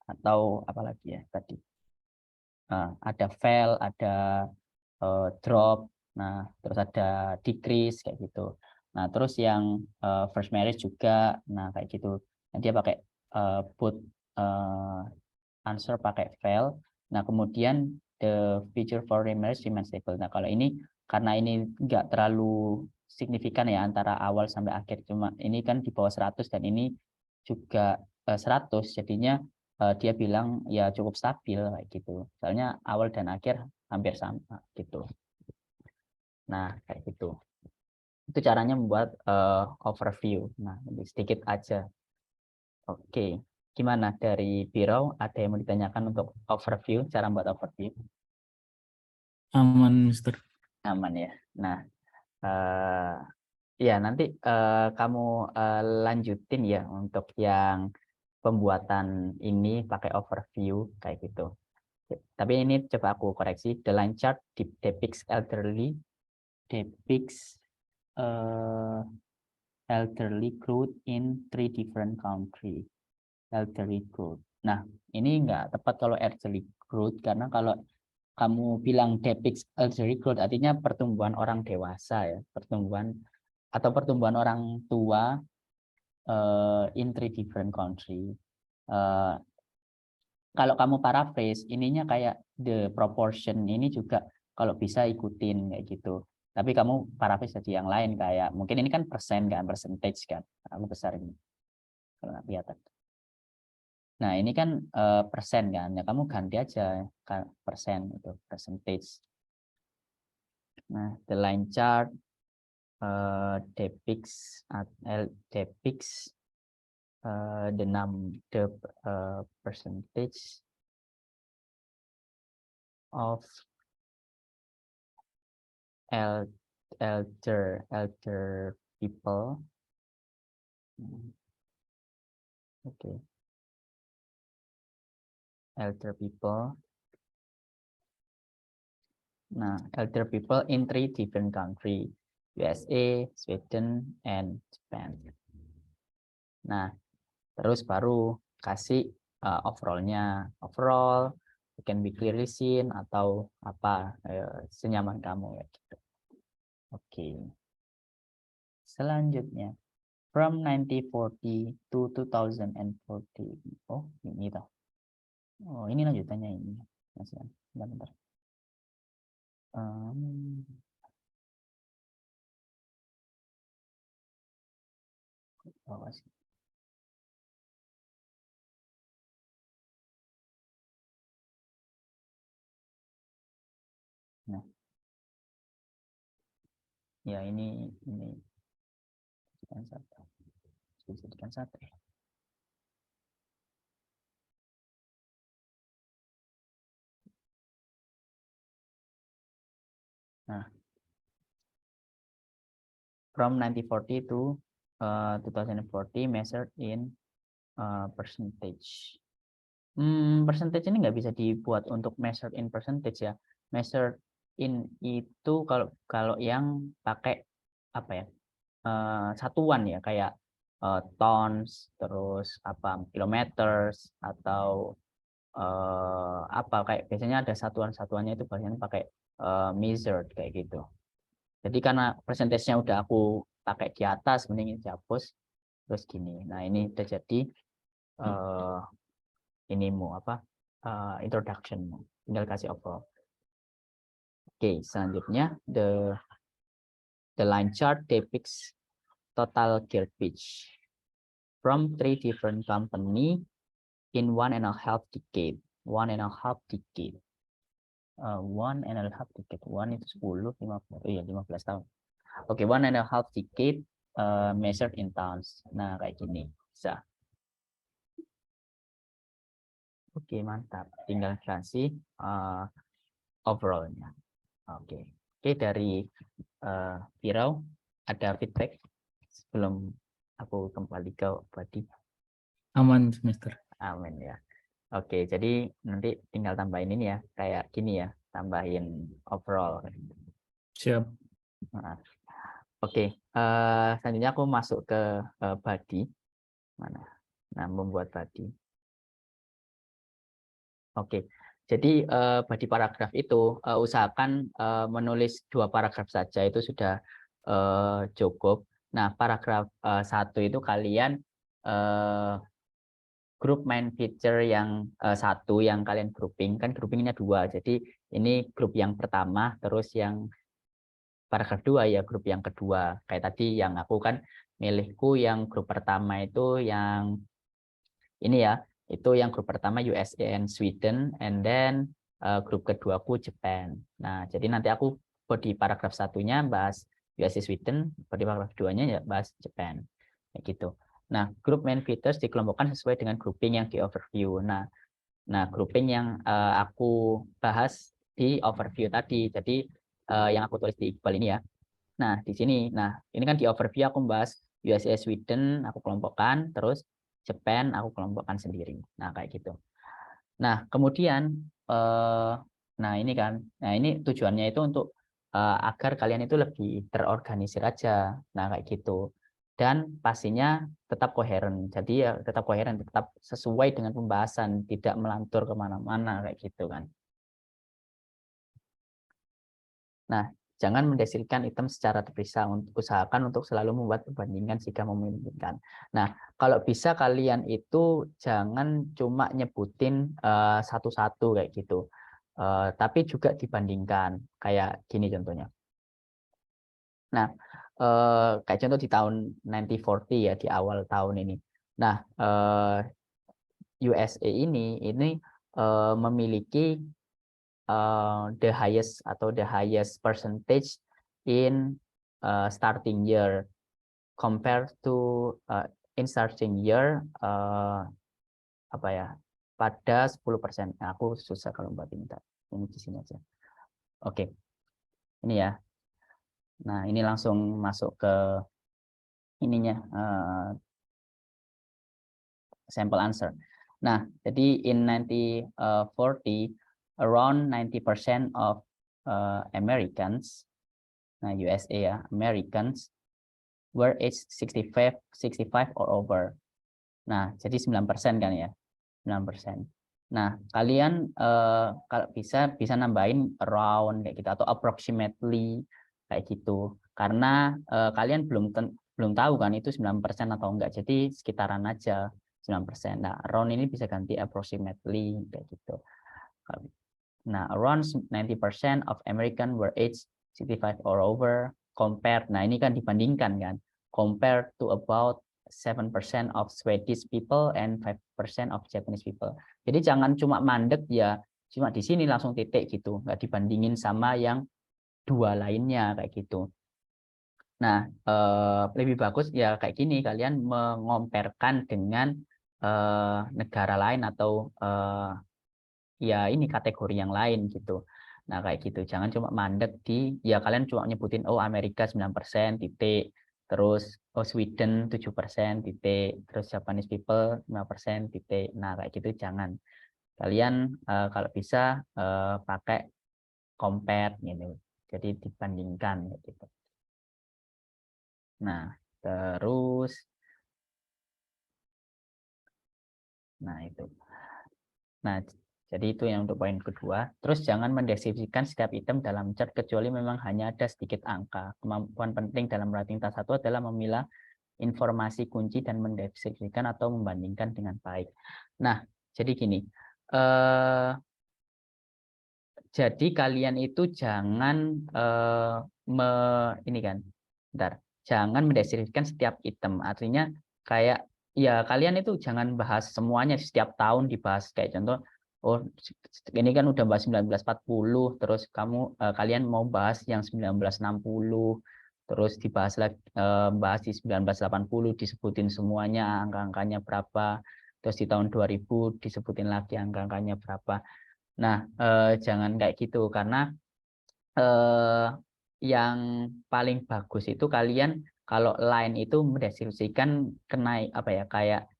atau apalagi ya tadi. Ada fail, ada drop, nah terus ada decrease kayak gitu. Nah terus yang first marriage juga, nah kayak gitu. Nah, dia pakai put answer pakai fail. Nah kemudian the feature for remarriage remains stable. Nah kalau ini karena ini nggak terlalu signifikan ya antara awal sampai akhir, cuma ini kan di bawah 100 dan ini juga 100, jadinya dia bilang ya cukup stabil kayak gitu. Soalnya awal dan akhir hampir sama gitu. Nah, kayak gitu. Itu caranya membuat overview. Nah, sedikit aja. Oke. Gimana dari Biro? Ada yang mau ditanyakan untuk overview, cara membuat overview? Aman, Mister. Aman ya. Nah, ya nanti kamu lanjutin ya untuk yang pembuatan ini pakai overview kayak gitu. Tapi ini coba aku koreksi. The line chart depicts elderly growth in 3 different countries. Elderly growth. Nah, ini enggak tepat kalau elderly growth, karena kalau kamu bilang depicts elderly growth artinya pertumbuhan orang dewasa ya, pertumbuhan orang tua in 3 different country. Kalau kamu paraphrase, ininya kayak the proportion ini juga kalau bisa ikutin kayak gitu. Tapi kamu paraphrase jadi yang lain kayak mungkin ini kan persen kan, percentage kan. Aku besar ini. Kalau nggak kelihatan. Nah, ini kan persen kan. Ya kamu ganti aja persen itu, percentage. Nah, the line chart depicts the percentage of elder people. Okay. Elder people. Nah, elder people in 3 different countries, USA, Sweden, and Japan. Nah, terus baru kasih overall-nya. Overall, you can be clearly seen atau apa, senyaman kamu ya gitu. Oke. Selanjutnya, from 1940 to 2040. Oh, ini toh. Oh, ini lanjutannya ini. Masih bentar. Nah, ya ini jadikan satu. Nah, from 1940 to 2040 measured in percentage. Percentage ini nggak bisa dibuat untuk measured in percentage ya. Measured in itu kalau yang pakai apa ya? Satuan ya, kayak tons, terus apa kilometers, atau apa kayak biasanya ada satuannya itu biasanya pakai measured kayak gitu. Jadi karena persentasenya udah aku pakai di atas, mending dihapus terus gini. Nah ini udah jadi inimu apa introduction, tinggal kasih overall. Oke, selanjutnya the line chart depicts total gear pitch from 3 different company in 1.5 decade. 1.5 decade. 1.5 decade. 1 itu 10, 15. Iya, 15 tahun. Oke, 1.5 decade measured in tons. Nah, kayak gini. Bisa. Oke, mantap. Tinggal kasih overall-nya. Oke, dari Firau ada feedback sebelum aku kembali ke Badi. Aman, Mister. Amin ya. Oke, jadi nanti tinggal tambahin ini ya, kayak gini ya, tambahin overall. Siap. Nah, oke, selanjutnya aku masuk ke Badi. Mana? Nah, membuat Badi. Oke, jadi body paragraf itu usahakan menulis 2 paragraf saja, itu sudah cukup. Nah, paragraf 1 itu kalian grup main feature yang 1 yang kalian grouping, kan groupingnya 2. Jadi ini grup yang pertama, terus yang paragraf 2 ya grup yang kedua. Kayak tadi yang aku kan milihku yang grup pertama itu yang ini ya. Itu yang grup pertama USA and Sweden, and then grup keduaku Japan. Nah, jadi nanti aku di paragraf 1-nya bahas USA Sweden, di paragraf 2-nya ya bahas Japan. Kayak gitu. Nah, grup main features dikelompokkan sesuai dengan grouping yang di overview. Nah grouping yang aku bahas di overview tadi. Jadi yang aku tulis di Iqbal ini ya. Nah, di sini. Nah, ini kan di overview aku membahas USA Sweden, aku kelompokkan, terus Japan aku kelompokkan sendiri. Nah, kayak gitu. Nah, kemudian nah ini kan. Nah, ini tujuannya itu untuk agar kalian itu lebih terorganisir aja. Nah, kayak gitu. Dan pastinya tetap koheren. Jadi ya tetap koheren, tetap sesuai dengan pembahasan, tidak melantur kemana-mana kayak gitu kan. Nah, jangan mendeskripsikan item secara terpisah. Usahakan untuk selalu membuat perbandingan jika memungkinkan. Nah, kalau bisa kalian itu jangan cuma nyebutin satu-satu kayak gitu. Tapi juga dibandingkan. Kayak gini contohnya. Nah, kayak contoh di tahun 1940 ya, di awal tahun ini. Nah, USA ini memiliki the highest percentage in starting year compared to in starting year apa ya, pada 10%. Nah, aku susah kalau buat ini di sini aja. Oke. Ini ya. Nah, ini langsung masuk ke ininya sampel answer. Nah, jadi in 1940 around 90% of Americans, nah USA ya, Americans were age 65 or over. Nah, jadi 9% kan ya, 9%. Nah, kalian kalau bisa nambahin around kayak gitu atau approximately kayak gitu. Karena kalian belum tahu kan itu 9% atau enggak. Jadi sekitaran aja 9%. Nah, around ini bisa ganti approximately kayak gitu. Nah, around 90% of American were aged 65 or over compared. Nah, ini kan dibandingkan kan. Compared to about 7% of Swedish people and 5% of Japanese people. Jadi jangan cuma mandek ya, cuma di sini langsung titik gitu, nggak dibandingin sama yang 2 lainnya kayak gitu. Nah, lebih bagus ya kayak gini, kalian mengomparkan dengan negara lain atau ya ini kategori yang lain gitu. Nah, kayak gitu. Jangan cuma mandek ya kalian cuma nyebutin oh Amerika 9% titik, terus oh Sweden 7% titik, terus Japanese people 5% titik. Nah, kayak gitu jangan. Kalian kalau bisa pakai compare gitu. Jadi dibandingkan gitu. Nah, terus itu. Nah, jadi itu yang untuk poin kedua. Terus jangan mendeskripsikan setiap item dalam chart kecuali memang hanya ada sedikit angka. Kemampuan penting dalam writing task 1 adalah memilah informasi kunci dan mendeskripsikan atau membandingkan dengan baik. Nah, jadi gini. Jadi kalian itu jangan jangan mendeskripsikan setiap item. Artinya kayak ya kalian itu jangan bahas semuanya setiap tahun dibahas, kayak contoh, oh ini kan udah bahas 1940, terus kalian mau bahas yang 1960, terus dibahas lagi, bahas di 1980 disebutin semuanya angka-angkanya berapa, terus di tahun 2000 disebutin lagi angka-angkanya berapa. Nah, jangan kayak gitu, karena yang paling bagus itu kalian kalau line itu mendeskripsikan kayak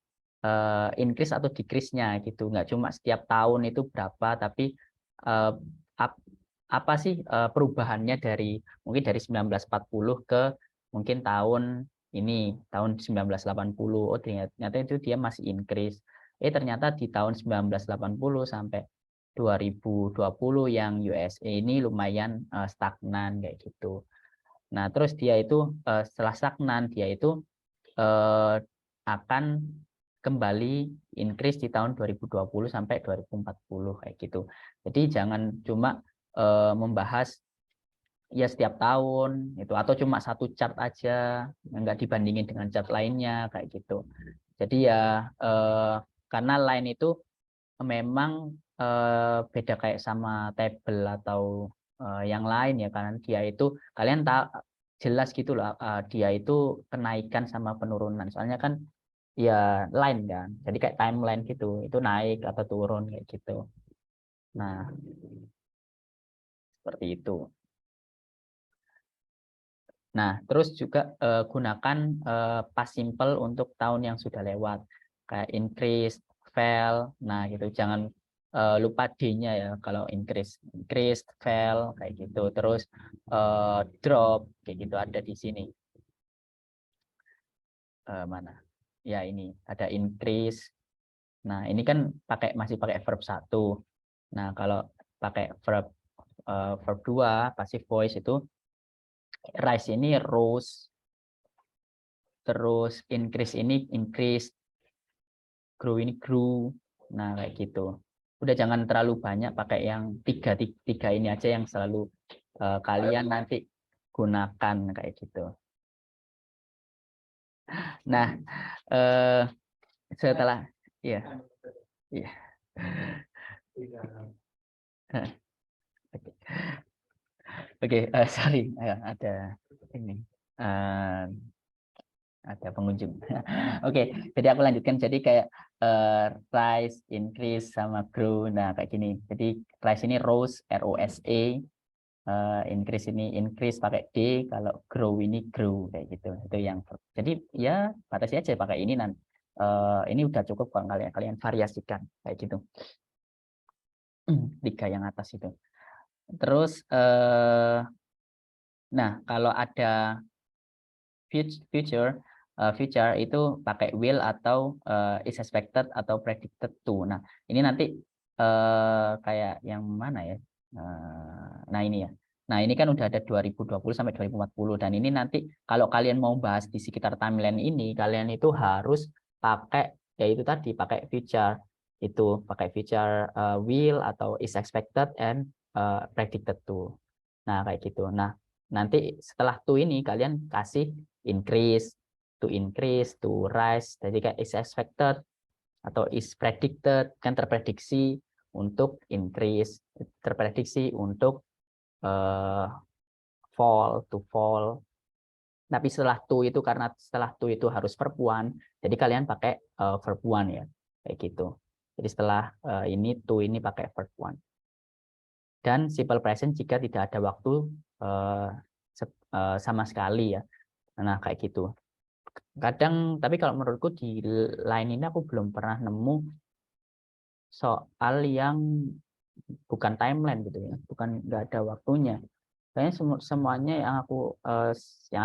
increase atau decrease-nya gitu, nggak cuma setiap tahun itu berapa, tapi apa sih perubahannya mungkin dari 1940 ke mungkin tahun 1980. Oh ternyata itu dia masih increase. Ternyata di tahun 1980 sampai 2020 yang USA ini lumayan stagnan kayak gitu. Nah, terus dia itu setelah stagnan dia itu akan kembali increase di tahun 2020 sampai 2040 kayak gitu. Jadi jangan cuma membahas ya setiap tahun itu, atau cuma satu chart aja, nggak dibandingin dengan chart lainnya kayak gitu. Jadi ya karena line itu memang beda kayak sama table atau yang lain ya, karena dia itu kalian jelas gitu loh, dia itu kenaikan sama penurunan. Soalnya kan ya line kan, jadi kayak timeline gitu, itu naik atau turun kayak gitu. Nah, seperti itu. Nah, terus juga gunakan past simple untuk tahun yang sudah lewat, kayak increase, fail. Nah, gitu. Jangan lupa D-nya ya kalau increase, fail kayak gitu. Terus drop kayak gitu ada di sini. Mana? Ya, ini ada increase. Nah, ini kan masih pakai verb 1. Nah, kalau pakai verb 2 passive voice itu rise ini rose, terus increase ini increase, grow ini grew. Nah, kayak gitu. Udah jangan terlalu banyak, pakai yang tiga ini aja yang selalu kalian nanti gunakan kayak gitu. Nah, setelah ya. Iya. Oke, sorry, ada ini. Ada pengunjung. Oke, jadi aku lanjutkan. Jadi kayak rise, increase, sama grow. Nah, kayak gini. Jadi rise ini rose, R-O-S-E. Increase ini increase pakai D. Kalau grow ini grow kayak gitu. Itu yang. Jadi ya batasi aja pakai ini nanti. Ini udah cukup kalau kalian variasikan kayak gitu. 3 yang atas itu. Terus nah, kalau ada future itu pakai will atau is expected atau predicted to. Nah, ini nanti kayak yang mana ya? Nah, ini ya. Nah, ini kan udah ada 2020 sampai 2040, dan ini nanti kalau kalian mau bahas di sekitar timeline ini, kalian itu harus pakai yaitu tadi pakai future, itu pakai future will atau is expected and predicted to. Nah, kayak gitu. Nah, nanti setelah to ini kalian kasih increase, to rise. Jadi kayak is expected atau is predicted, kan terprediksi untuk increase, terprediksi untuk fall, to fall. Tapi setelah to itu, karena setelah to itu harus verb one, jadi kalian pakai verb one ya, kayak gitu. Jadi setelah ini to ini pakai verb one. Dan simple present jika tidak ada waktu sama sekali ya. Nah, kayak gitu. Kadang, tapi kalau menurutku di line ini aku belum pernah nemu soal yang bukan timeline gitu ya, bukan nggak ada waktunya. Kayaknya semuanya yang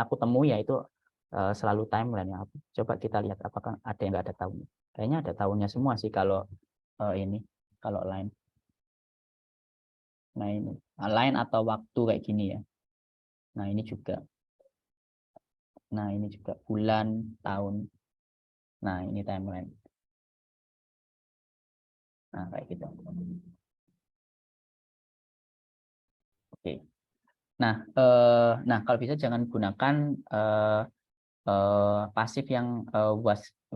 aku temui ya itu selalu timeline ya. Coba kita lihat apakah ada yang nggak ada tahunnya. Kayaknya ada tahunnya semua sih kalau kalau line. Nah ini line atau waktu kayak gini ya. Nah ini juga. Nah ini juga bulan, tahun. Nah ini timeline. Nah kayak gitu. Oke. Nah kalau bisa jangan gunakan pasif yang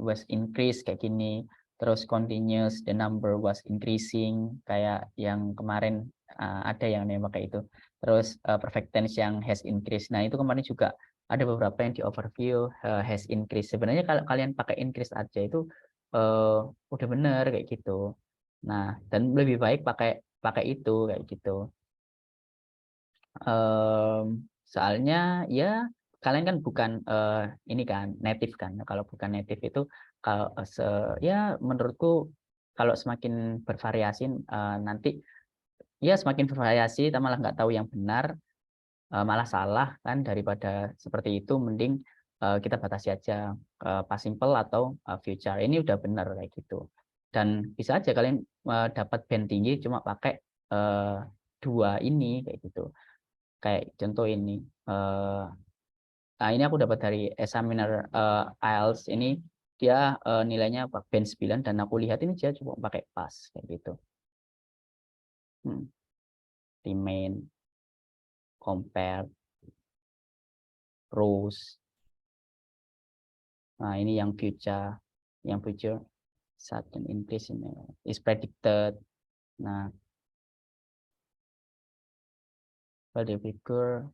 was increase kayak gini, terus continuous the number was increasing kayak yang kemarin ada yang pakai itu. Terus perfect tense yang has increased. Nah itu kemarin juga ada beberapa yang di overview has increased. Sebenarnya kalau kalian pakai increase aja itu udah bener kayak gitu. Nah dan lebih baik pakai itu kayak gitu. Soalnya ya kalian kan bukan ini kan native kan. Kalau bukan native itu kalau ya menurutku kalau semakin bervariasi nanti ya semakin bervariasi kita malah nggak tahu yang benar, malah salah kan. Daripada seperti itu mending kita batasi aja past simple atau future. Ini udah benar kayak gitu. Dan bisa aja kalian dapat band tinggi cuma pakai dua ini kayak gitu. Kayak contoh ini nah ini aku dapat dari examiner IELTS ini, dia nilainya band 9 dan aku lihat ini dia cuma pakai pas kayak gitu. Remain, compare, rose. Nah ini yang future sudden increase ini is predicted. Nah well the figure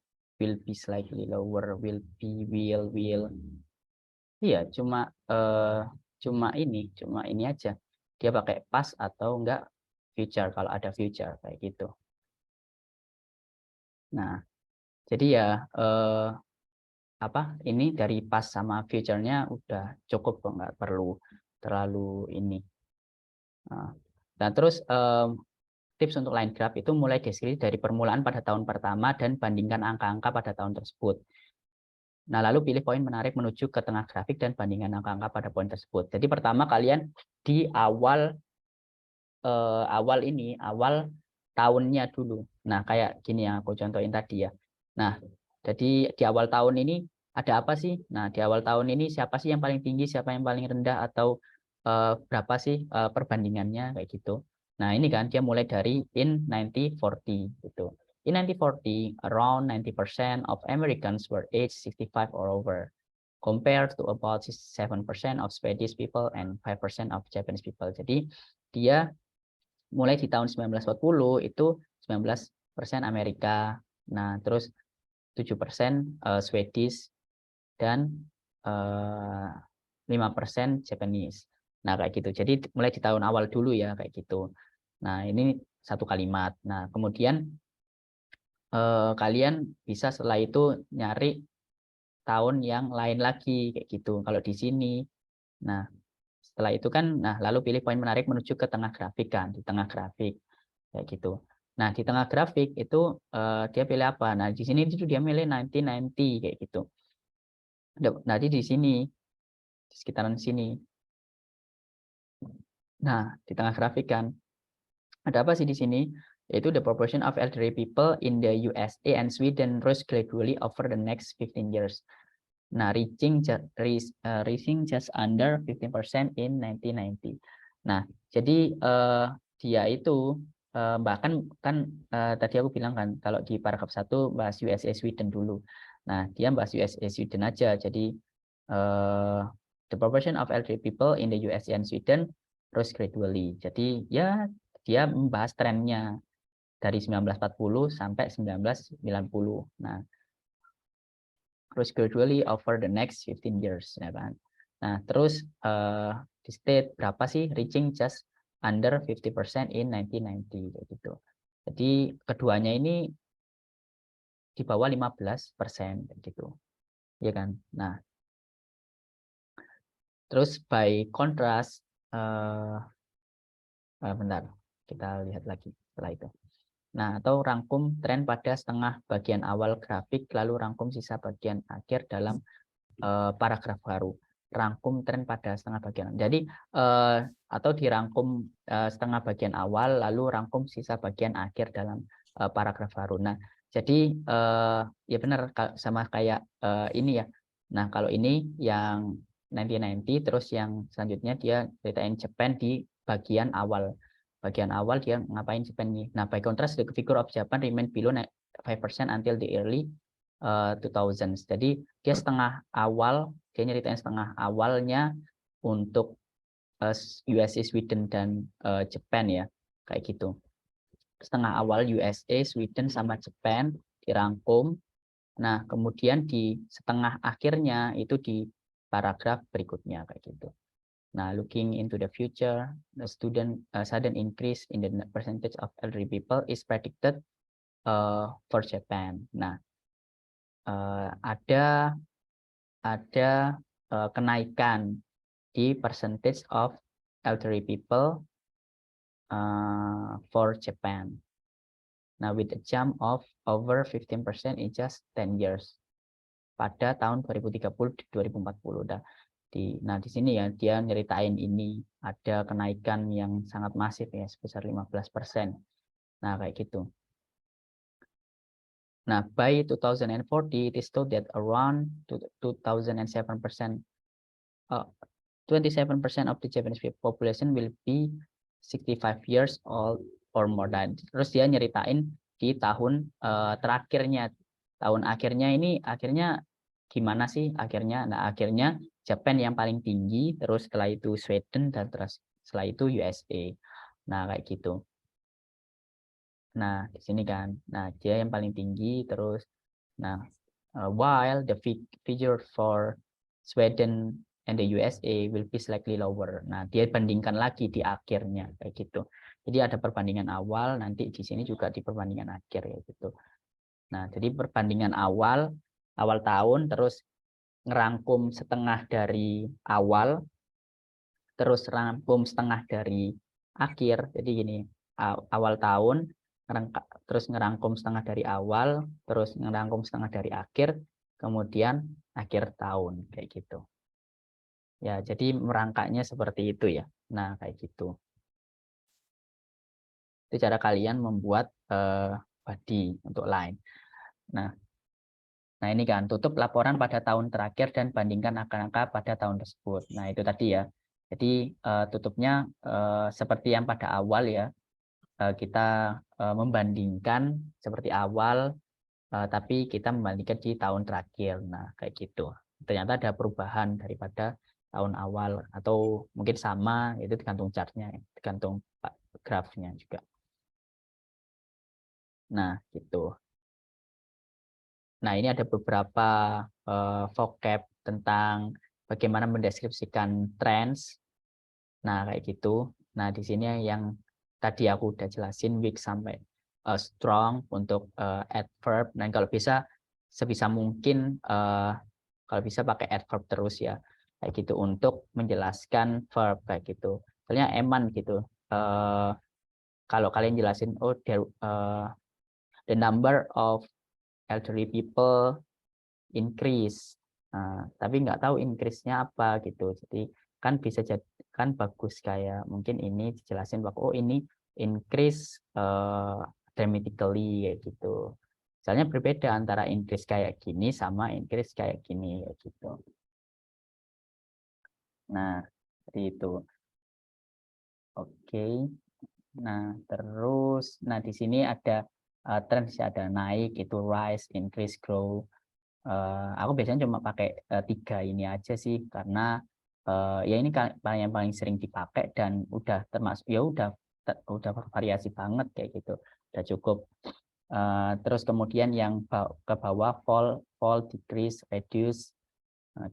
will be slightly lower, will be, will. Iya, cuma ini aja. Dia pakai past atau enggak future kalau ada future kayak gitu. Nah, jadi ya ini dari past sama future-nya udah cukup kok, nggak perlu terlalu ini. Nah, terus tips untuk line graph itu mulai deskripsi dari permulaan pada tahun pertama dan bandingkan angka-angka pada tahun tersebut. Nah, lalu pilih poin menarik menuju ke tengah grafik dan bandingkan angka-angka pada poin tersebut. Jadi pertama kalian di awal tahunnya dulu. Nah, kayak gini yang aku contohin tadi ya. Nah, jadi di awal tahun ini ada apa sih? Nah, di awal tahun ini siapa sih yang paling tinggi, siapa yang paling rendah, atau berapa sih perbandingannya kayak gitu. Nah, ini kan dia mulai dari in 1940 gitu. In 1940, around 90% of Americans were aged 65 or over, compared to about 7% of Swedish people and 5% of Japanese people. Jadi dia mulai di tahun 1940 itu 19% Amerika, nah terus 7% Swedish dan 5% Japanese. Nah kayak gitu. Jadi mulai di tahun awal dulu ya kayak gitu. Nah ini satu kalimat. Nah kemudian kalian bisa setelah itu nyari tahun yang lain lagi kayak gitu. Kalau di sini, nah setelah itu kan, nah lalu pilih poin menarik menuju ke tengah grafik kan, di tengah grafik kayak gitu. Nah di tengah grafik itu dia pilih apa? Nah di sini itu dia milih 1990 kayak gitu. Nanti di sini, di sekitaran sini. Nah di tengah grafik kan, ada apa sih di sini? Yaitu the proportion of elderly people in the USA and Sweden rose gradually over the next 15 years. Nah, reaching just under 15% in 1990. Nah, jadi dia itu bahkan kan tadi aku bilang kan kalau di paragraf 1 bahas USA Sweden dulu. Nah, dia bahas USA Sweden aja. Jadi the proportion of elderly people in the USA and Sweden rose gradually. Jadi ya dia membahas trennya dari 1940 sampai 1990. Nah, rose gradually over the next 15 years ya kan. Nah, terus di state berapa sih reaching just under 50% in 1990 gitu. Jadi keduanya ini di bawah 15% gitu. Ya kan? Nah, terus by contrast bentar, kita lihat lagi. setelah itu. Nah, atau rangkum tren pada setengah bagian awal grafik, lalu rangkum sisa bagian akhir dalam paragraf baru. Rangkum tren pada setengah bagian. Jadi atau dirangkum setengah bagian awal, lalu rangkum sisa bagian akhir dalam paragraf baru. Nah, jadi ya benar sama kayak ini ya. Nah, kalau ini yang 1990, terus yang selanjutnya dia ceritain Japan di bagian awal. Bagian awal dia ngapain Japan nih. Nah, by contrast, the figure of Japan remain below 5% until the early 2000s. Jadi dia setengah awal, dia nyeritain setengah awalnya untuk USA, Sweden, dan Japan ya, kayak gitu. Setengah awal USA, Sweden, sama Japan dirangkum. Nah, kemudian di setengah akhirnya itu di paragraf berikutnya kayak gitu. Nah, looking into the future, the sudden increase in the percentage of elderly people is predicted for Japan. Nah, ada kenaikan di percentage of elderly people for Japan. Nah, with a jump of over 15% in just 10 years pada tahun 2030-2040. Nah, di sini ya dia nyeritain ini ada kenaikan yang sangat masif ya sebesar 15%. Nah, kayak gitu. Nah, by 2040 it is told that around 27% of the Japanese population will be 65 years old or more. Dan terus dia nyeritain di tahun terakhirnya, tahun akhirnya ini akhirnya gimana sih akhirnya? Nah, akhirnya Japan yang paling tinggi, terus setelah itu Sweden, dan terus setelah itu USA. Nah, kayak gitu. Nah, di sini kan. Nah, dia yang paling tinggi, terus nah while the figure for Sweden and the USA will be slightly lower. Nah, dia bandingkan lagi di akhirnya kayak gitu. Jadi ada perbandingan awal, nanti di sini juga di perbandingan akhir ya gitu. Nah, jadi perbandingan awal tahun, terus ngerangkum setengah dari awal, terus rangkum setengah dari akhir. Jadi gini, awal tahun, terus ngerangkum setengah dari awal, terus ngerangkum setengah dari akhir, kemudian akhir tahun, kayak gitu. Ya, jadi merangkaknya seperti itu ya. Nah, kayak gitu. Itu cara kalian membuat body untuk line. Nah, ini kan tutup laporan pada tahun terakhir dan bandingkan angka-angka pada tahun tersebut. Nah, itu tadi ya. Jadi tutupnya seperti yang pada awal ya. Kita membandingkan seperti awal, tapi kita membandingkan di tahun terakhir. Nah, kayak gitu. Ternyata ada perubahan daripada tahun awal, atau mungkin sama, itu tergantung chartnya, tergantung grafnya juga. Nah, gitu. Nah, ini ada beberapa vocab tentang bagaimana mendeskripsikan trends. Nah, kayak gitu. Nah, di sini yang tadi aku udah jelasin weak sampai strong untuk adverb. Dan kalau bisa sebisa mungkin kalau bisa pakai adverb terus ya. Kayak gitu untuk menjelaskan verb kayak gitu. Misalnya eman gitu. Kalau kalian jelasin the number of elderly people increase, tapi nggak tahu increase-nya apa gitu. Jadi kan bisa jadi kan bagus kayak mungkin ini dijelasin bahwa ini increase dramatically kayak gitu. Misalnya berbeda antara increase kayak gini sama increase kayak gini kayak gitu. Nah, seperti itu. Oke. Nah, terus di sini ada trend, ada naik, itu rise, increase, grow. Aku biasanya cuma pakai 3 ini aja sih, karena ya ini yang paling sering dipakai dan udah termasuk ya udah variasi banget kayak gitu, udah cukup. Terus kemudian yang ke bawah fall, decrease, reduce,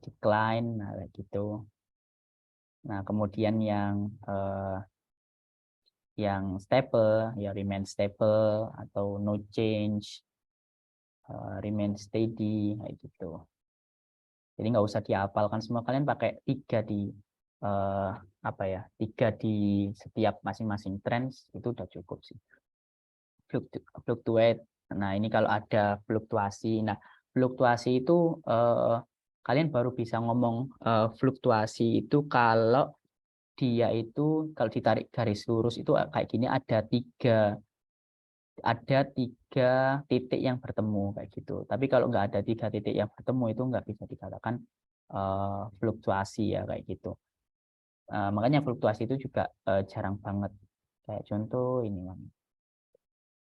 decline, nah kayak gitu. Nah, kemudian yang stable ya remain stable atau no change, remain steady kayak gitu. Jadi nggak usah dihafalkan semua, kalian pakai 3 di 3 di setiap masing-masing trends itu udah cukup sih. fluctuate. Nah, ini kalau ada fluktuasi. Nah, fluktuasi itu kalian baru bisa ngomong fluktuasi itu kalau dia itu kalau ditarik garis lurus itu kayak gini, ada tiga titik yang bertemu kayak gitu. Tapi kalau nggak ada 3 titik yang bertemu itu nggak bisa dikatakan fluktuasi ya kayak gitu. Makanya fluktuasi itu juga jarang banget. Kayak contoh ini,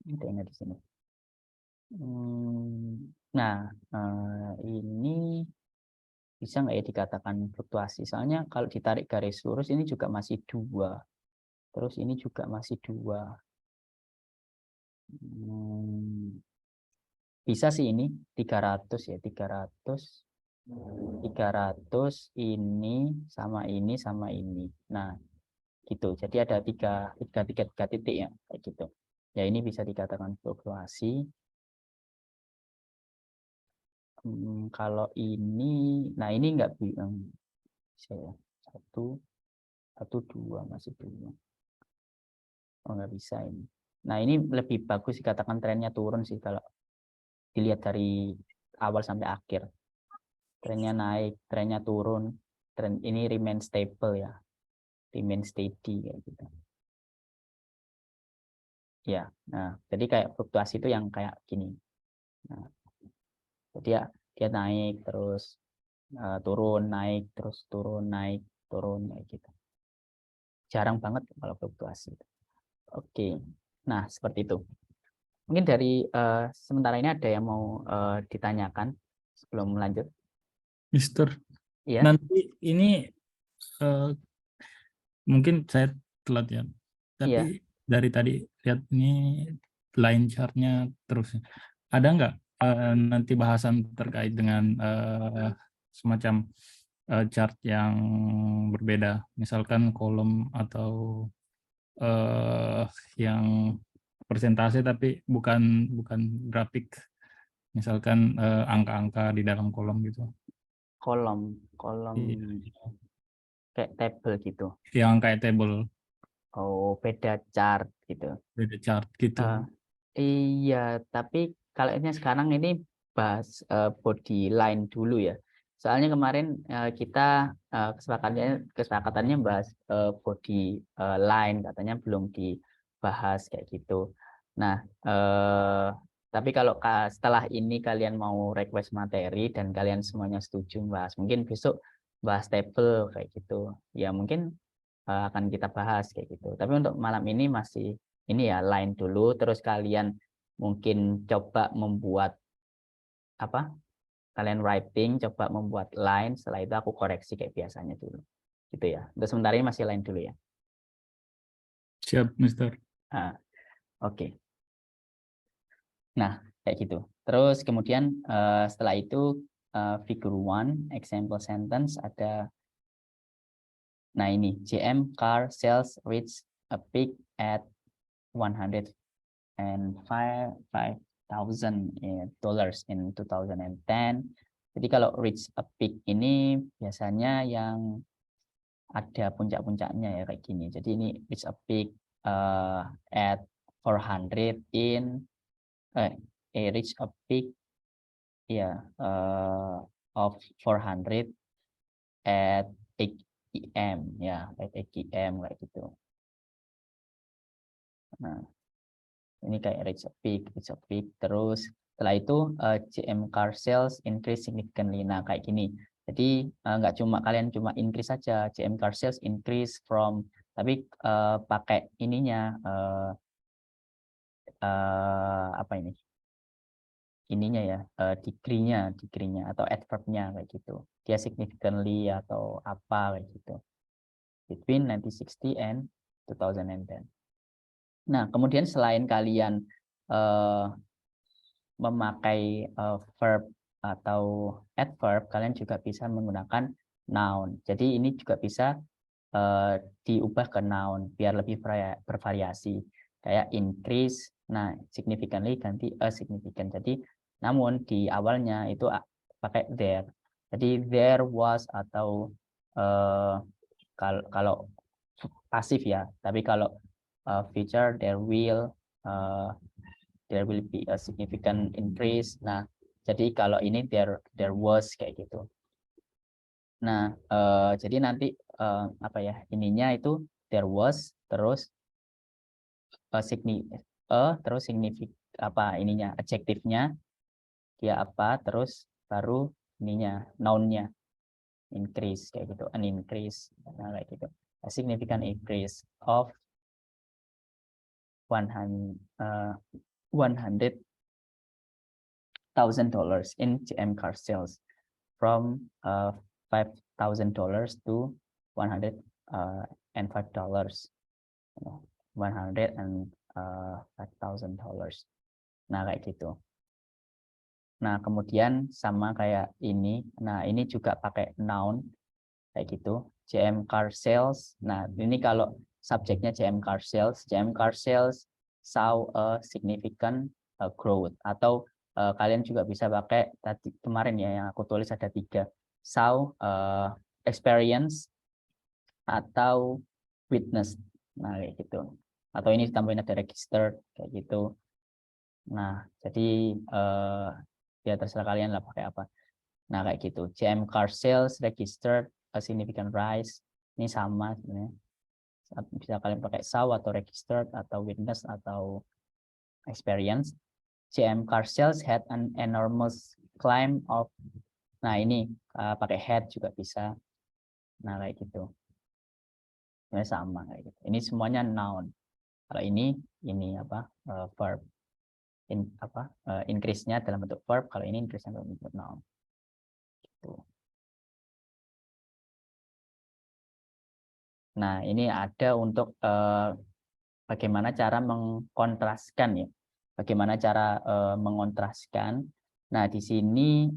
ini di sini. Nah, ini bisa nggak ya dikatakan fluktuasi? Soalnya kalau ditarik garis lurus ini juga masih 2. Terus ini juga masih 2. Bisa sih ini 300 ya, 300 ini sama ini sama ini. Nah, gitu. Jadi ada tiga titik ya kayak gitu. Ya, ini bisa dikatakan fluktuasi. Kalau ini, nah ini nggak bisa ya. 1, 2 masih 2. Oh, nggak bisa ini. Nah, ini lebih bagus dikatakan trennya turun sih kalau dilihat dari awal sampai akhir. Trennya naik, trennya turun, tren ini remain stable ya, remain steady kayak gitu. Ya, nah jadi kayak fluktuasi itu yang kayak gini. Nah, jadi dia naik terus turun, naik terus turun, naik turun kayak gitu. Jarang banget kalau fluktuasi. Oke, nah seperti itu. Mungkin dari sementara ini ada yang mau ditanyakan sebelum lanjut? Mister, Iya. nanti ini mungkin saya telat ya, tapi dari tadi lihat ini line chart-nya terus. Ada nggak nanti bahasan terkait dengan semacam chart yang berbeda, misalkan kolom atau yang persentase tapi bukan grafik, misalkan angka-angka di dalam kolom gitu. Kolom kayak table gitu. Yang kayak table. Oh, beda chart gitu. Beda chart gitu. Iya, tapi kalau ini sekarang ini bahas body line dulu ya. Soalnya kemarin kita kesepakatannya bahas body line, katanya belum dibahas kayak gitu. Nah, tapi kalau setelah ini kalian mau request materi dan kalian semuanya setuju bahas, mungkin besok bahas table kayak gitu. Ya mungkin akan kita bahas kayak gitu. Tapi untuk malam ini masih ini ya line dulu, terus kalian mungkin coba membuat apa? Kalian writing, coba membuat line, setelah itu aku koreksi kayak biasanya dulu. Gitu ya. Untuk sementara ini masih line dulu ya. Siap, Mister. Oke. Nah, kayak gitu. Terus kemudian setelah itu figure 1, example sentence ada. Nah, ini GM car sales reach a peak at $105,000 in 2010. Jadi kalau reach a peak ini biasanya yang ada puncak-puncaknya ya kayak gini. Jadi ini reach a peak at 400 in reach a peak ya of 400 at 8 EM ya, at 8 EM kayak gitu. Nah, ini kayak reach a peak. Terus setelah itu GM car sales increase significantly. Nah, kayak gini. Jadi nggak cuma kalian cuma increase saja, GM car sales increase from, tapi pakai ininya apa ini? Ininya ya, degree-nya atau adverb-nya kayak gitu. Dia significantly atau apa kayak gitu. Between 1960 and 2010. Nah, kemudian selain kalian memakai verb atau adverb, kalian juga bisa menggunakan noun. Jadi ini juga bisa diubah ke noun biar lebih bervariasi. Kayak increase, nah significantly ganti a significant. Jadi namun di awalnya itu pakai there. Jadi there was atau kalau pasif ya. Tapi kalau future there will there will be a significant increase. Nah, jadi kalau ini there was kayak gitu. Nah, jadi nanti apa ya, ininya itu there was, terus terus apa ininya, adjektifnya dia apa, terus baru ininya noun-nya increase kayak gitu, an increase, nah kayak gitu, a significant increase of $100,000 in GM car sales from $5,000 to $105. $105,000. Nah, kayak gitu. Nah, kemudian sama kayak ini. Nah, ini juga pakai noun kayak gitu. GM car sales. Nah, ini kalau subjeknya GM car sales saw a significant growth, atau kalian juga bisa pakai tadi kemarin ya yang aku tulis ada 3, saw, experience, atau witness. Nah, kayak gitu. Atau ini tambahin ada registered kayak gitu. Nah, jadi ya terserah kalian lah pakai apa. Nah, kayak gitu. GM car sales registered a significant rise. Ini sama sebenarnya. Bisa kalian pakai saw atau registered atau witness atau experience. GM car sales had an enormous climb of. Nah, ini pakai had juga bisa. Nah, kayak gitu. Ini sama kayak gitu. Ini semuanya noun. Kalau ini apa? Verb. Increase-nya dalam bentuk verb, kalau ini increase-nya dalam bentuk noun. Gitu. Nah, ini ada untuk bagaimana cara mengkontraskan ya. Bagaimana cara mengontraskan. Nah, di sini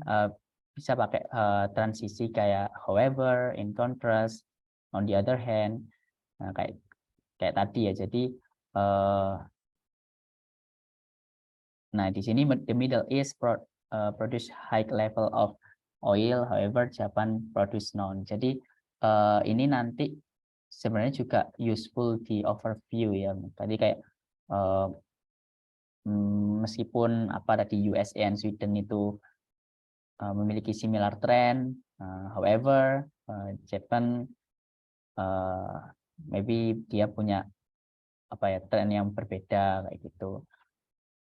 bisa pakai transisi kayak however, in contrast, on the other hand. Nah, kayak tadi ya. Jadi nah, di sini the Middle East produce high level of oil, however Japan produce none. Jadi ini nanti sebenarnya juga useful di overview ya. Tadi kayak meskipun apa tadi USA and Sweden itu memiliki similar trend, however Japan maybe dia punya apa ya tren yang berbeda kayak gitu.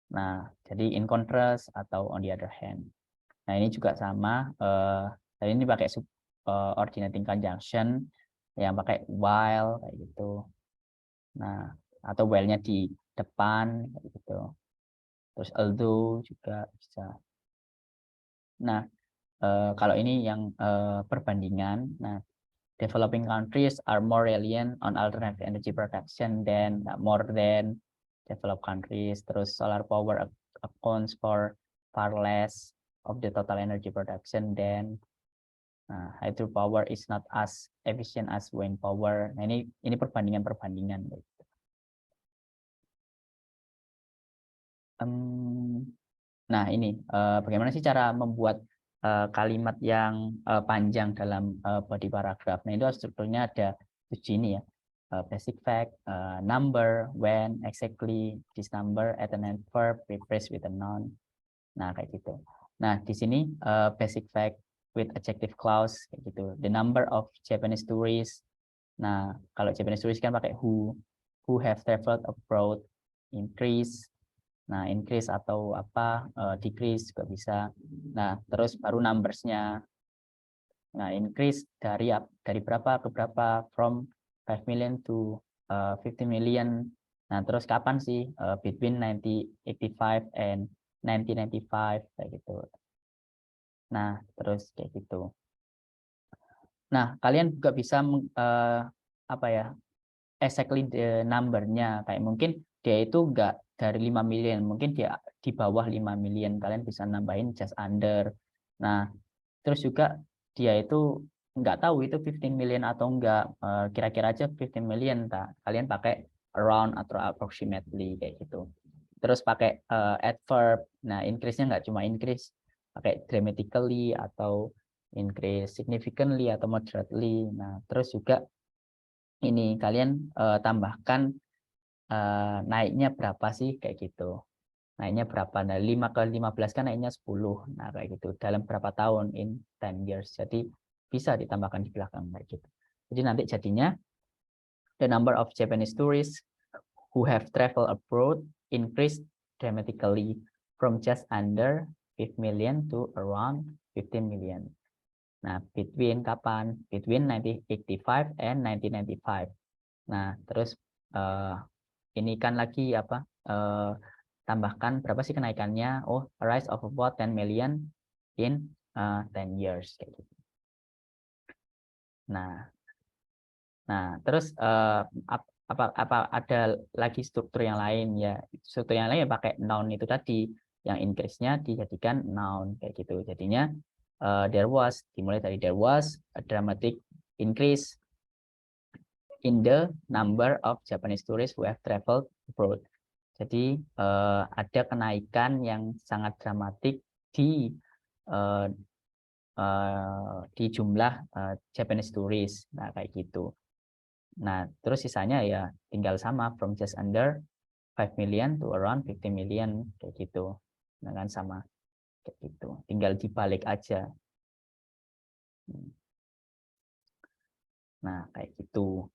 Nah, jadi in contrast atau on the other hand. Nah, ini juga sama. Tadi ini pakai ordinating conjunction yang pakai while kayak gitu. Nah, atau while-nya di depan kayak gitu. Terus although juga bisa. Nah, kalau ini yang perbandingan. Nah, developing countries are more reliant on alternative energy production than more than developed countries. Terus solar power accounts for far less of the total energy production than hydropower is not as efficient as wind power. Nah, ini perbandingan. Nah, ini bagaimana sih cara membuat kalimat yang panjang dalam body paragraph. Nah, itu strukturnya ada 7 ini ya. Basic fact, number, when, exactly, this number, at an adverb, replaced with a noun. Nah, kayak gitu. Nah, di sini basic fact with adjective clause kayak gitu. The number of Japanese tourists. Nah, kalau Japanese tourists kan pakai who have traveled abroad, increase. Nah, increase atau apa decrease juga bisa. Nah, terus baru numbers-nya. Nah, increase dari berapa ke berapa, from 5 million to 50 million. Nah, terus kapan sih? Between 1985 and 1995 kayak gitu. Nah, terus kayak gitu. Nah, kalian juga bisa apa ya? Exactly the number-nya. Kayak mungkin dia itu enggak dari 5 million, mungkin dia di bawah 5 million. Kalian bisa nambahin just under. Nah, terus juga dia itu nggak tahu itu 15 million atau enggak, kira-kira aja 15 million. Kalian pakai around atau approximately kayak gitu. Terus pakai adverb. Nah, increase-nya nggak cuma increase, pakai dramatically atau increase significantly atau moderately. Nah, terus juga ini kalian tambahkan naiknya berapa sih kayak gitu. naiknya berapa? Nah, 5 ke 15 kan naiknya 10. Nah, kayak gitu. Dalam berapa tahun? In 10 years. Jadi bisa ditambahkan di belakang kayak gitu. Jadi nanti jadinya the number of Japanese tourists who have traveled abroad increased dramatically from just under 5 million to around 15 million. Nah, between kapan? Between 1985 and 1995. Nah, terus ini kan lagi apa? Tambahkan berapa sih kenaikannya? Oh, a rise of about 10 million in 10 years kayak gitu. Nah, terus apa ada lagi struktur yang lain ya? Struktur yang lain ya pakai noun itu tadi, yang increase-nya dijadikan noun kayak gitu. Jadinya dimulai dari there was a dramatic increase in the number of Japanese tourists who have traveled abroad. Jadi ada kenaikan yang sangat dramatik di jumlah Japanese tourists. Nah, kayak gitu. Nah, terus sisanya ya tinggal sama from just under 5 million to around 50 million kayak gitu. Nah, kan sama kayak gitu. Tinggal dibalik aja. Nah, kayak gitu.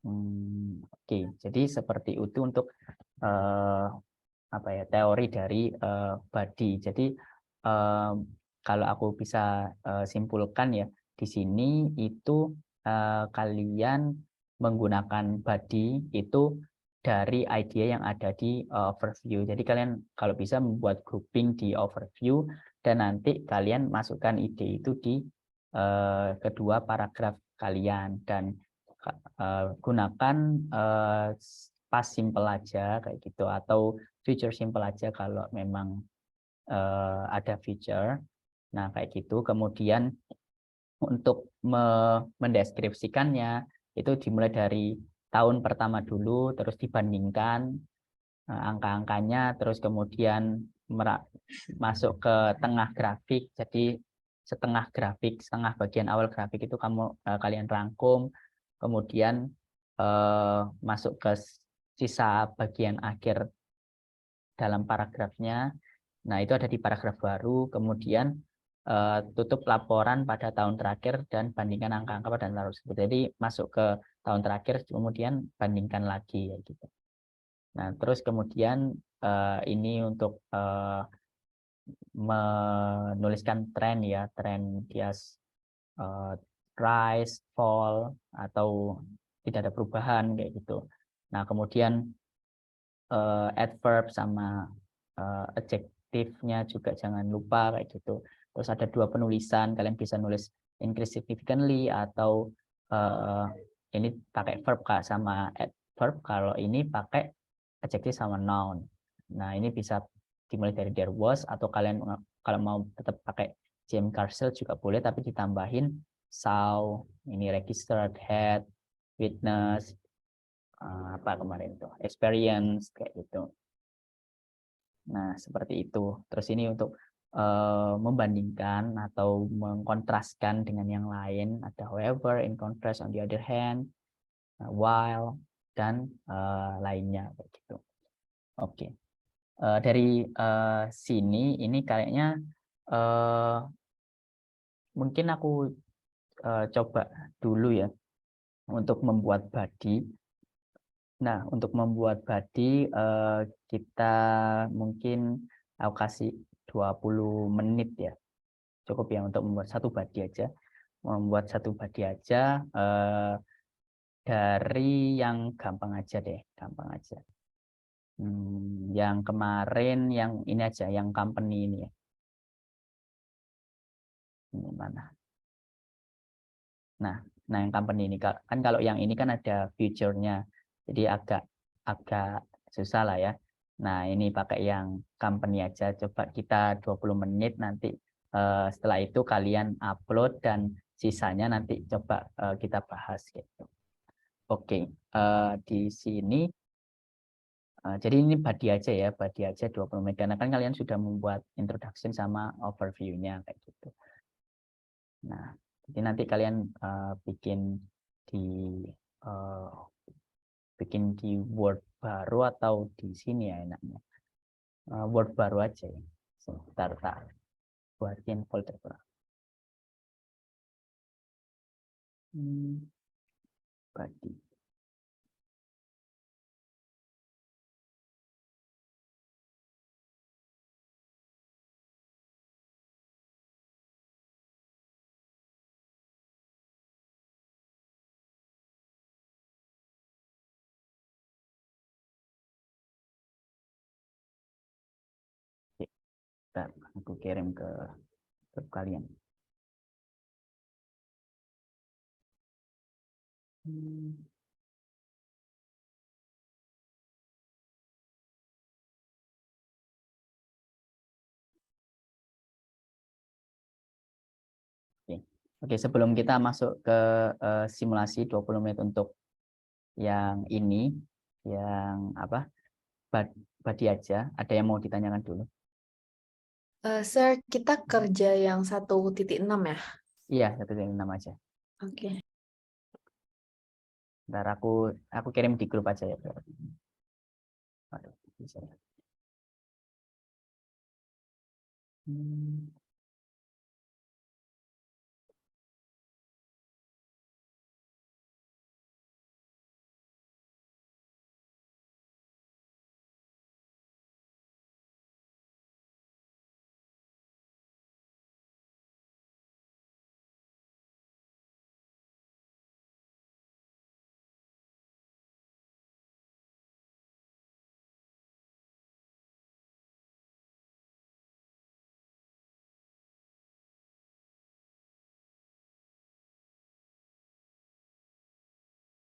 Oke, jadi seperti itu untuk apa ya, teori dari body. Jadi kalau aku bisa simpulkan ya, di sini itu kalian menggunakan body itu dari idea yang ada di overview. Jadi kalian kalau bisa membuat grouping di overview dan nanti kalian masukkan ide itu di kedua paragraf kalian dan gunakan past simple aja kayak gitu atau future simple aja kalau memang ada future. Nah, kayak gitu. Kemudian untuk mendeskripsikannya itu dimulai dari tahun pertama dulu, terus dibandingkan angka-angkanya, terus kemudian masuk ke tengah grafik. Jadi setengah grafik, setengah bagian awal grafik itu kalian rangkum, kemudian masuk ke sisa bagian akhir dalam paragrafnya. Nah, itu ada di paragraf baru, kemudian tutup laporan pada tahun terakhir dan bandingkan angka-angka pada tahun tersebut. Jadi masuk ke tahun terakhir, kemudian bandingkan lagi ya gitu. Nah, terus kemudian ini untuk menuliskan tren ya, tren bias rise, fall, atau tidak ada perubahan kayak gitu. Nah, kemudian adverb sama adjektifnya juga jangan lupa kayak gitu. Terus ada dua penulisan, kalian bisa nulis increase significantly atau ini pakai verb sama adverb, kalau ini pakai adjektif sama noun. Nah, ini bisa dimulai dari there was, atau kalian kalau mau tetap pakai James Carcel juga boleh, tapi ditambahin saw, ini registered, had, witness, apa kemarin tuh, experience kayak gitu. Nah, seperti itu. Terus ini untuk membandingkan atau mengkontraskan dengan yang lain, ada however, in contrast, on the other hand, while, dan lainnya kayak gitu. Oke. Dari sini ini kayaknya mungkin aku coba dulu ya untuk membuat body. Nah, untuk membuat body kita mungkin aku kasih 20 menit ya. Cukup ya untuk membuat satu body aja. Membuat satu body aja dari yang gampang aja deh, gampang aja. Yang kemarin yang ini aja, yang company ini ya. Ini mana? Nah, yang company ini kan kalau yang ini kan ada future-nya. Jadi agak susah lah ya. Nah, ini pakai yang company aja. Coba kita 20 menit nanti setelah itu kalian upload dan sisanya nanti coba kita bahas gitu. Oke, di sini jadi ini body aja ya, body aja 20 menit karena kan kalian sudah membuat introduction sama overview-nya kayak gitu. Nah, jadi nanti kalian bikin di Word baru atau di sini ya enaknya. Word baru aja ya. Sebentar, buatin folder baru. Body. Oke, bentar, aku kirim ke grup kalian. Oke, sebelum kita masuk ke simulasi 20 menit untuk yang ini, yang apa, body aja, ada yang mau ditanyakan dulu? Sir, kita kerja yang 1.6 ya? Iya, 1.6 aja. Oke. Ntar aku kirim di grup aja ya. Aduh, bisa ya.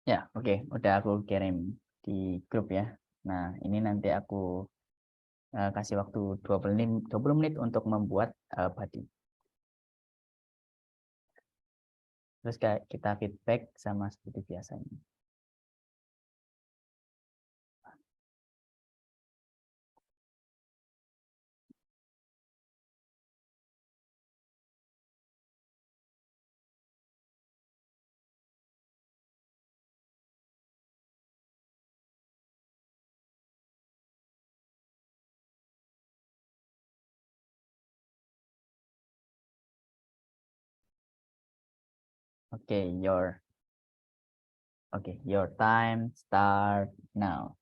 Ya, oke, udah aku kirim di grup ya. Nah, ini nanti aku kasih waktu 20 menit untuk membuat body. Terus kita feedback sama seperti biasanya. Okay, your time start now.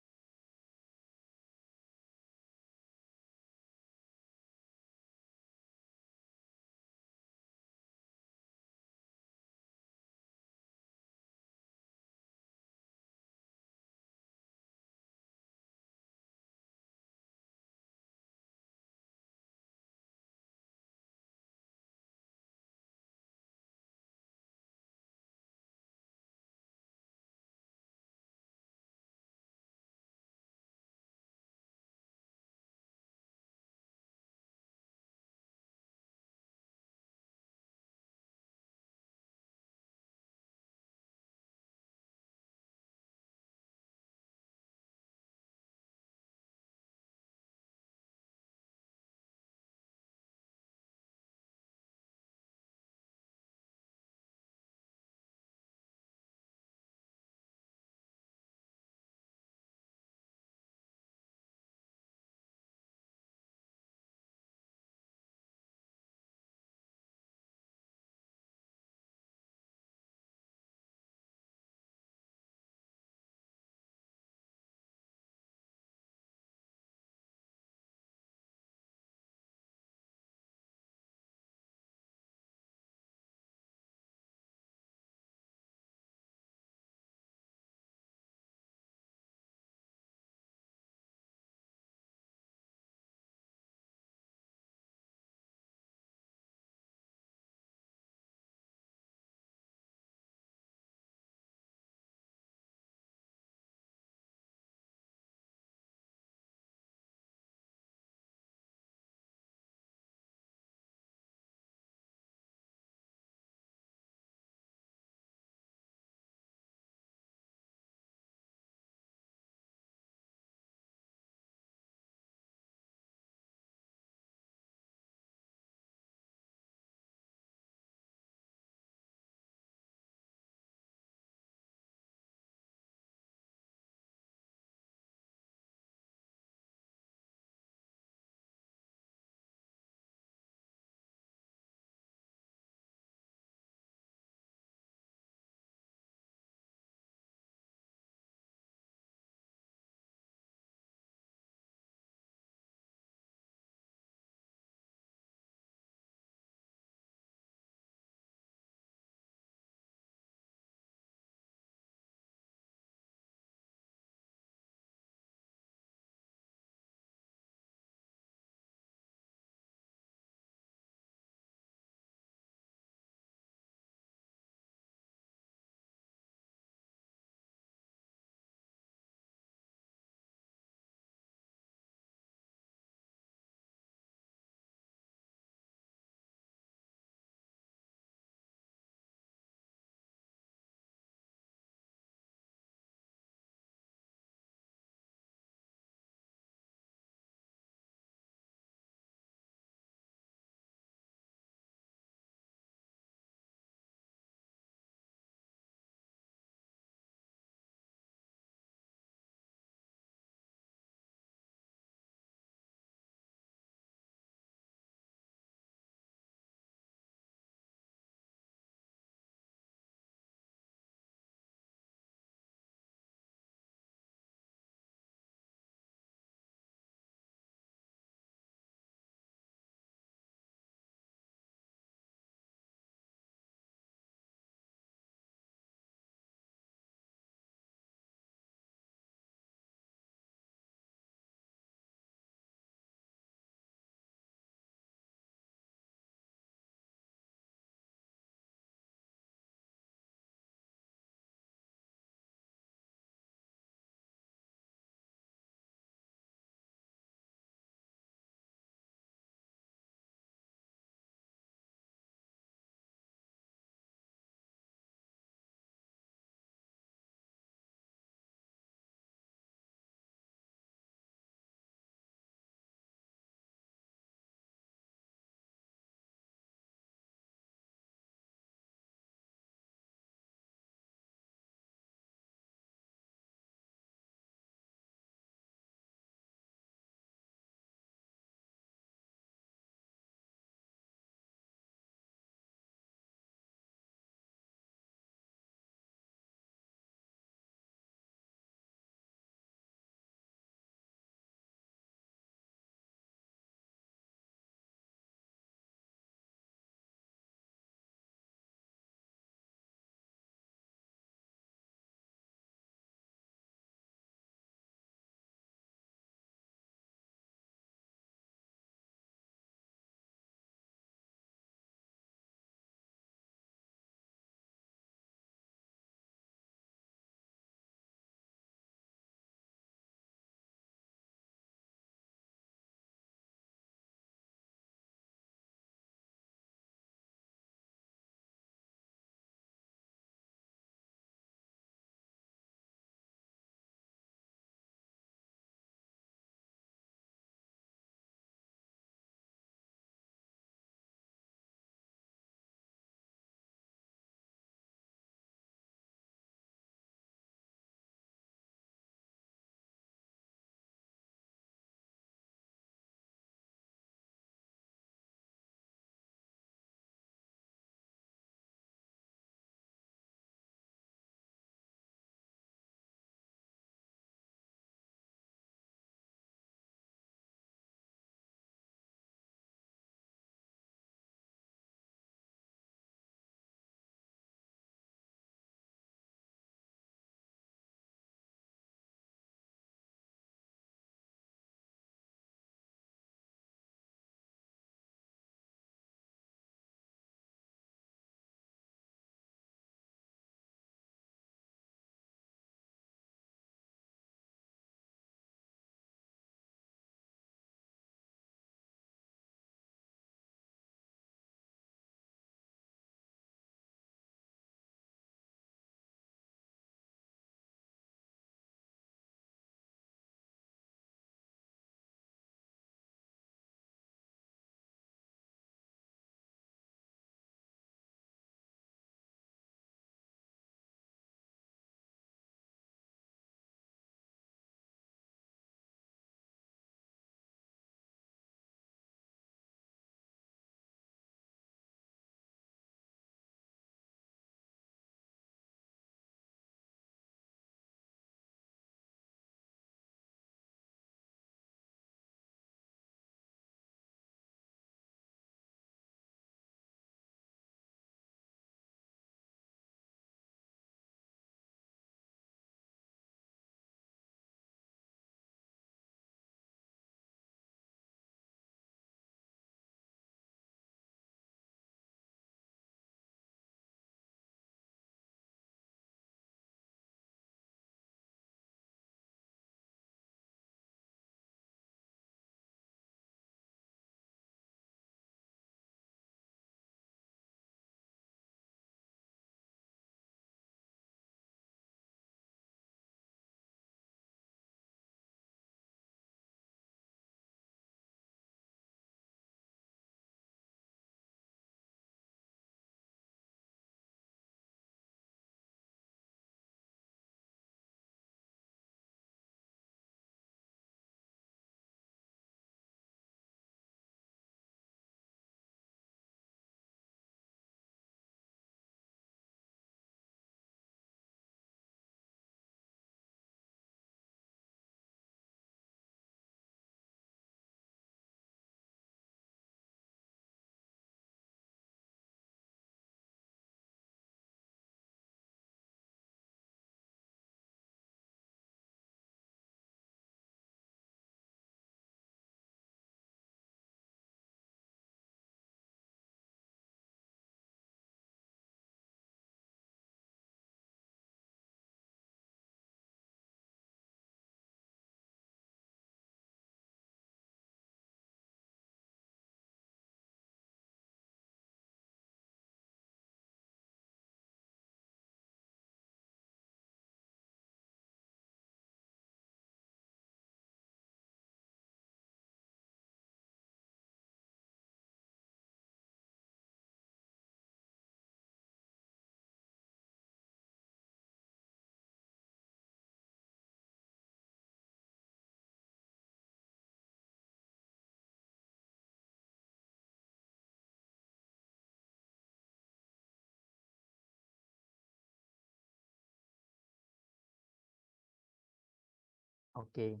Okay,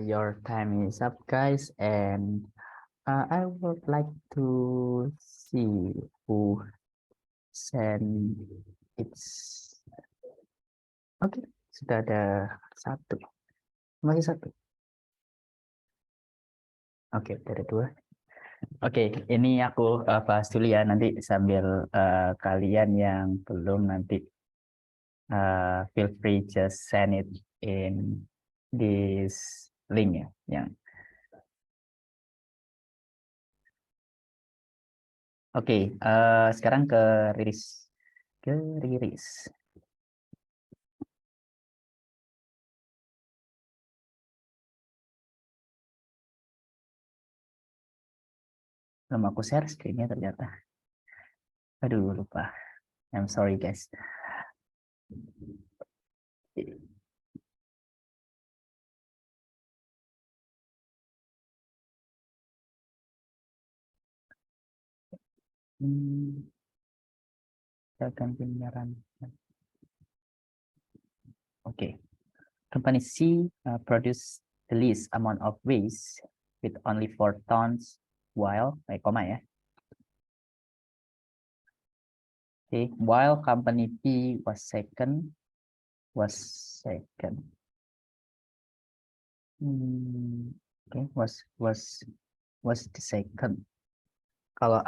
your time is up, guys, and I would like to see who send it's. Oke, sudah ada satu, masih satu. Oke, ada dua. Oke, ini aku bahas dulu ya, nanti sambil kalian yang belum nanti feel free just send it in this link ya, yang Oke, sekarang ke Riris. Ke Riris. Belum aku share screen-nya ternyata. Aduh, lupa. I'm sorry, guys. Saya ganti penyiaran. Oke. Company C produce the least amount of waste with only 4 tons, while, koma ya. Okay, while company B was second. Okay, was the second. Kalau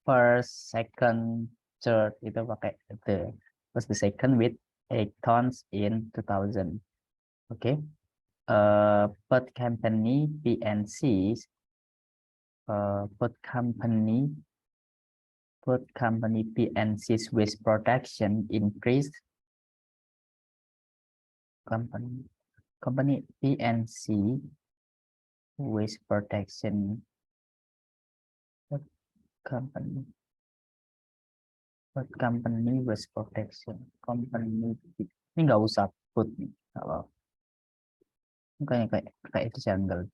first, second, third itu pakai the was the second with 8 tons in 2000. Okay. But company PNC, company PNC's waste production increased. Company PNC waste production. Company waste production. Company ini nggak usah put nih kalau kayak itu jungle.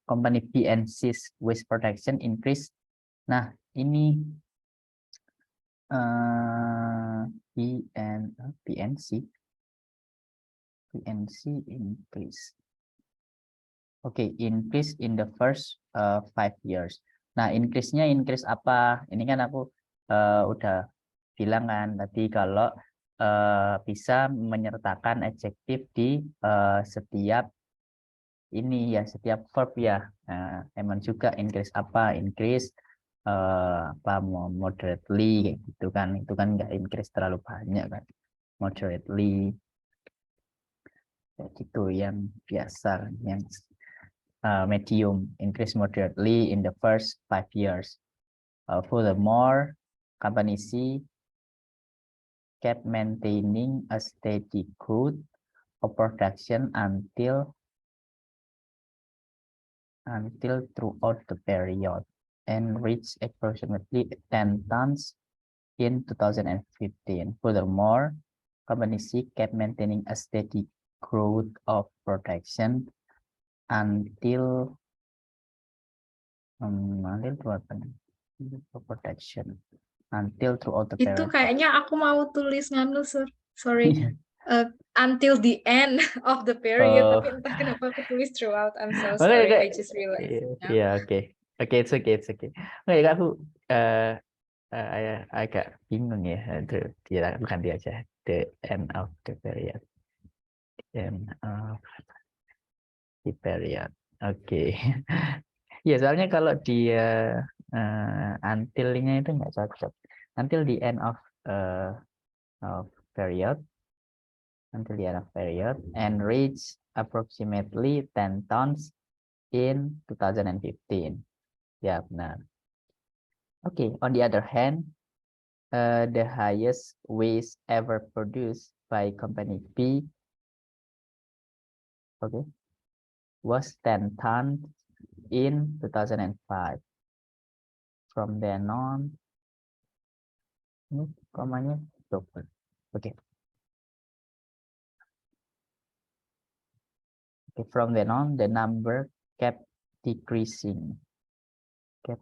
Company PNC's waste production increase. Nah, ini PNC increase. Oke, increase in the first 5 years. Nah, increase-nya increase apa? Ini kan aku udah bilang kan tadi kalau bisa menyertakan adjektif di setiap ini ya, setiap verb ya. Nah, emang juga increase apa? Increase apa moderately kayak gitu kan. Itu kan nggak increase terlalu banyak kan. Moderately kayak gitu yang biasa, yang medium, increase moderately in the first 5 years. Furthermore, company C kept maintaining a steady growth of production until throughout the period and reached approximately 10 tons in 2015. Furthermore, company C kept maintaining a steady growth of production until protection until throughout the Itu period. kayaknya aku mau tulis nganu, sir. Sorry. Until the end of the period, tapi entah kenapa aku tulis throughout. I'm so sorry. I just realized. Iya, oke. Oke, it's okay. Nggak, aku agak bingung ya. Dia bukan dia aja. The end of the period. End of the period. Oke. Ya, soalnya kalau dia until-nya itu nggak cocok. Until the end of period. Until the end of period and reach approximately 10 tons in 2015. Ya, benar. Okay, on the other hand, the highest waste ever produced by company B, was 10 tons in 2005. From then on, ini komanya double. Okay, from then on, the number kept decreasing. Okay,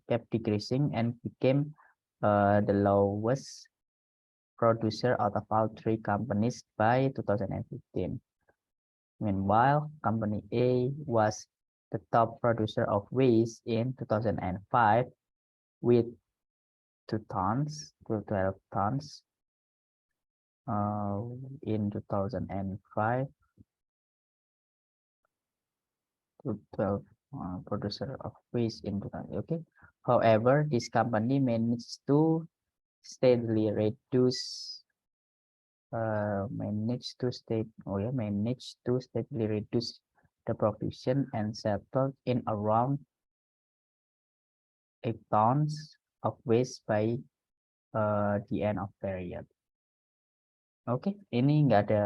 kept decreasing and became the lowest producer out of all three companies by 2015. Meanwhile, Company A was the top producer of waste in 2005 with 2 tons to 12 tons. In 2005 to 12 producer of waste in 2000. Okay. However, this company managed to steadily reduce the production and settled in around 8 tons of waste by the end of period. Oke, ini nggak ada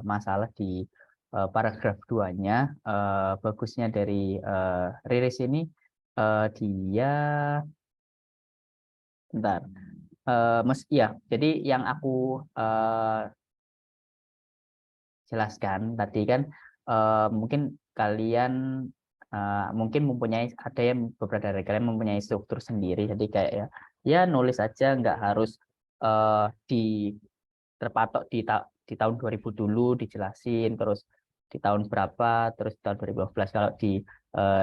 masalah di paragraf 2-nya. Bagusnya dari rilis ini dia bentar. Ya, jadi yang aku jelaskan tadi kan mungkin kalian mungkin ada yang beberapa dari kalian mempunyai struktur sendiri, jadi kayak ya nulis aja, nggak harus terpatok di tahun 2000 dulu dijelasin, terus di tahun berapa, terus tahun 2012. Kalau di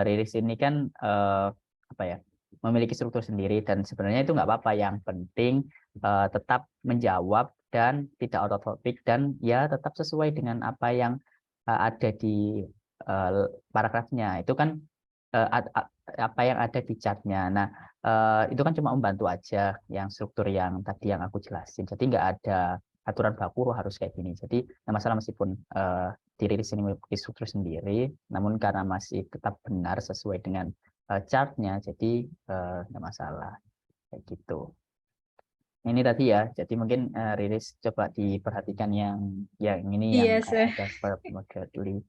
rilis ini kan apa ya, memiliki struktur sendiri, dan sebenarnya itu nggak apa-apa, yang penting tetap menjawab dan tidak out of topic, dan ya tetap sesuai dengan apa yang ada di paragrafnya. Itu kan apa yang ada di chartnya. Nah, itu kan cuma membantu aja yang struktur yang tadi yang aku jelasin. Jadi nggak ada aturan baku harus kayak gini. Jadi nggak masalah meskipun dirilis ini memiliki struktur sendiri, namun karena masih tetap benar sesuai dengan chartnya, jadi nggak masalah kayak gitu. Ini tadi ya, jadi mungkin rilis coba diperhatikan yang ini yang kayak ada verb moderately.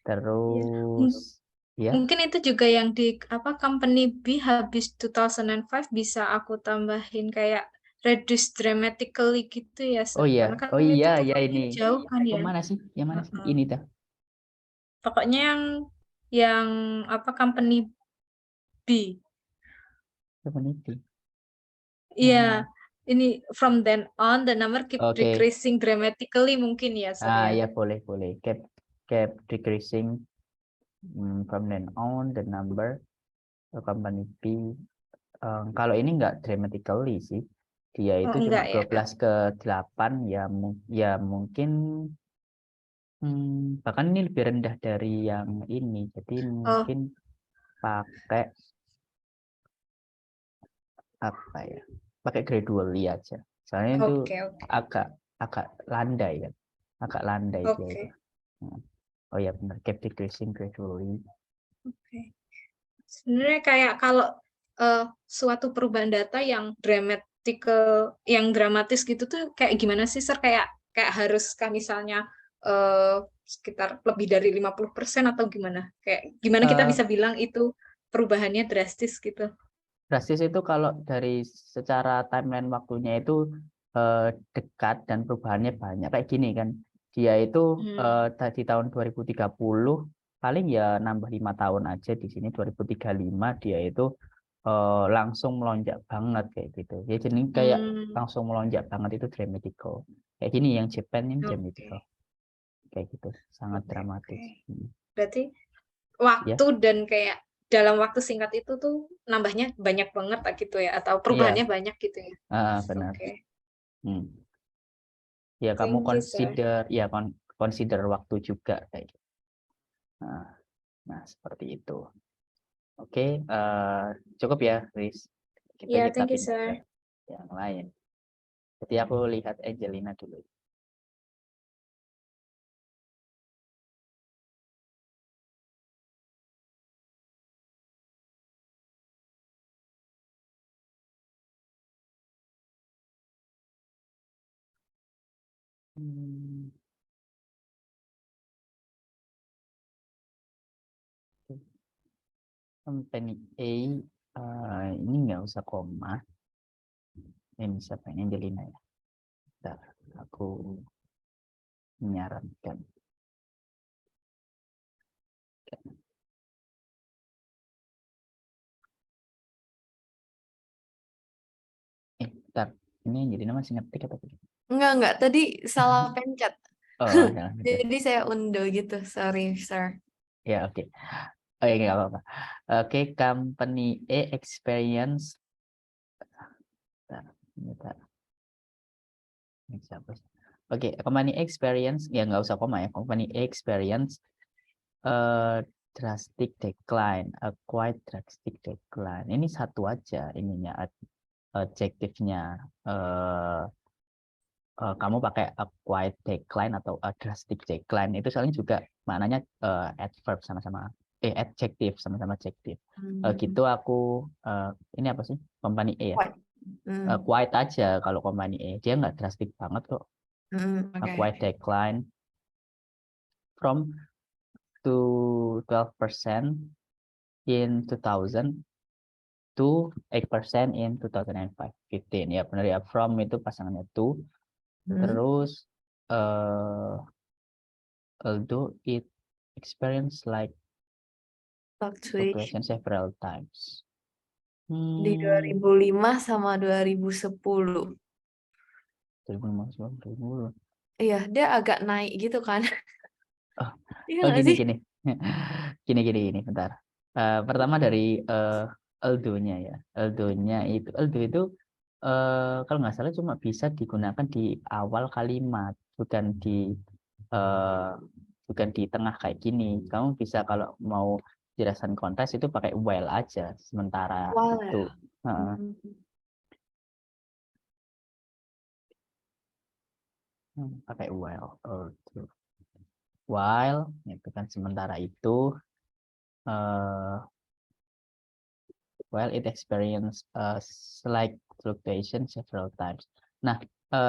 Terus ya. Mungkin itu juga yang di company B habis 2005 bisa aku tambahin kayak reduce dramatically gitu ya, Oh iya, karena kan oh itu iya, tuh ya ini. jauh kan ya. Yang mana sih? Yang mana sih? Ini dah. Pokoknya yang company B. Company B. Iya, ini from then on the number keep decreasing dramatically mungkin ya, ya boleh. Keep decreasing from then on the number company B. Kalau ini enggak dramatically sih. Dia itu cuma 12 ke 8 ya mungkin bahkan ini lebih rendah dari yang ini. Jadi mungkin pakai apa ya? Pakai gradually aja. Soalnya itu agak landai kan. Agak landai dia itu. Oh ya benar, keep decreasing gradually. Oke. Sebenarnya kayak kalau suatu perubahan data yang dramatis gitu tuh kayak gimana sih, Sir? Kayak haruskah misalnya sekitar lebih dari 50% atau gimana? Kayak gimana kita bisa bilang itu perubahannya drastis gitu? Drastis itu kalau dari secara timeline waktunya itu dekat dan perubahannya banyak kayak gini kan. Dia itu di tahun 2030 paling ya nambah 5 tahun aja, di sini 2035 dia itu langsung melonjak banget kayak gitu. Ya jadi kayak langsung melonjak banget, itu dramatical. Kayak gini yang Japan ini dramatical. Kayak gitu, sangat dramatis. Berarti waktu dan kayak dalam waktu singkat itu tuh nambahnya banyak banget gitu ya, atau perubahannya banyak gitu ya. Benar. Ya kamu consider waktu juga kayak gitu. Nah seperti itu. Oke, cukup ya, Riz. Kita thank you, pindah Sir. ke yang lain. Jadi aku lihat Angelina dulu. Company A ini nggak usah koma. Ini siapa ini, Angelina ya. Bentar, aku menyarankan. Bentar, ini Angelina masih ngetik atau tidak? Enggak, tadi salah pencet. Oh, salah pencet. Jadi saya undo gitu, sorry, sir. Ya, oke. Oh, ya, nggak apa-apa. Oke, company A experience. Bentar. Ini siapa sih? Oke, company experience, ya nggak usah koma ya. Company experience drastic decline, a quite drastic decline. Ini satu aja ininya adjektifnya. Kamu pakai a quite decline atau a drastic decline itu soalnya juga maknanya adverb sama-sama adjective sama-sama adjective. Gitu aku ini apa sih? Company A ya. Quite aja kalau company A. Dia nggak drastic banget kok. A quite decline from to 12% in 2000 to 8% in 2015. Ya benar ya, from itu pasangannya to, terus although it experienced like fluctuation several times. Di 2005 sama 2010. 2010. Iya, dia agak naik gitu kan. Iya Oh nggak sih? gini, bentar. Pertama dari although-nya ya. Although itu kalau nggak salah cuma bisa digunakan di awal kalimat, bukan di tengah kayak gini. Kamu bisa kalau mau jelasan konteks itu pakai while aja sementara While itu. Pakai while itu kan sementara itu while it experienced slight fluctuation several times. Nah,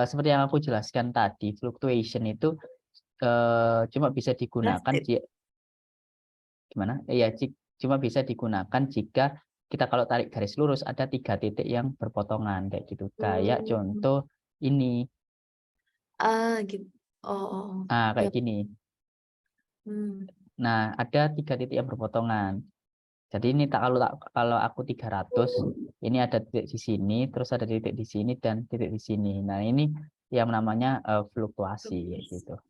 seperti yang aku jelaskan tadi, fluctuation itu cuma bisa digunakan gimana? Ya, cuma bisa digunakan jika kita kalau tarik garis lurus ada 3 titik yang berpotongan kayak gitu. Kayak contoh ini. Gitu. Kayak gini. Nah, ada 3 titik yang berpotongan. Jadi ini kalau aku 300, ini ada titik di sini, terus ada titik di sini dan titik di sini. Nah, ini yang namanya fluktuasi gitu.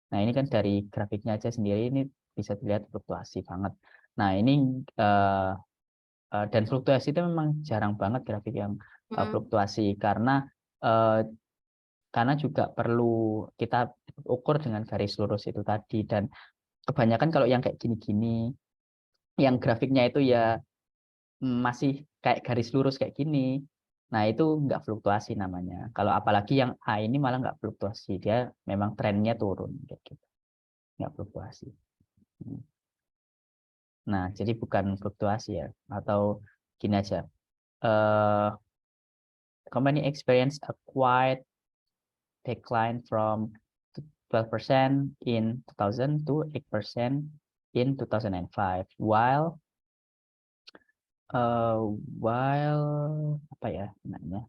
Nah, ini kan dari grafiknya aja sendiri ini bisa dilihat fluktuasi banget. Nah, ini dan fluktuasi itu memang jarang banget grafik yang fluktuasi karena juga perlu kita ukur dengan garis lurus itu tadi, dan kebanyakan kalau yang kayak gini-gini yang grafiknya itu ya masih kayak garis lurus kayak gini, nah itu nggak fluktuasi namanya. Kalau apalagi yang A ini malah nggak fluktuasi, dia memang trennya turun kayak gitu, nggak fluktuasi. Nah, jadi bukan fluktuasi ya, atau gini aja, company experience a quite decline from 12% in 2000 to 8% in 2005, while apa ya namanya?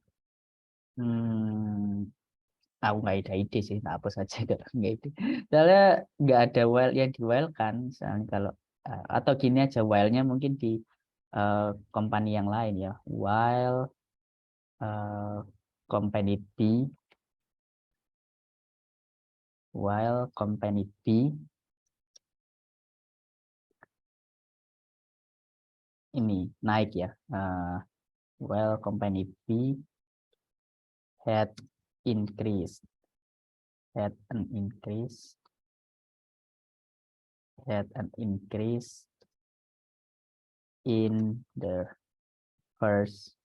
Aku nggak ada ide sih, apa saja nggak ide. Soalnya nggak ada while yang di while kan, misalnya kalau atau gini aja, while-nya mungkin di company yang lain ya, while company B, while company B ini naik ya, while company B had an increase in the first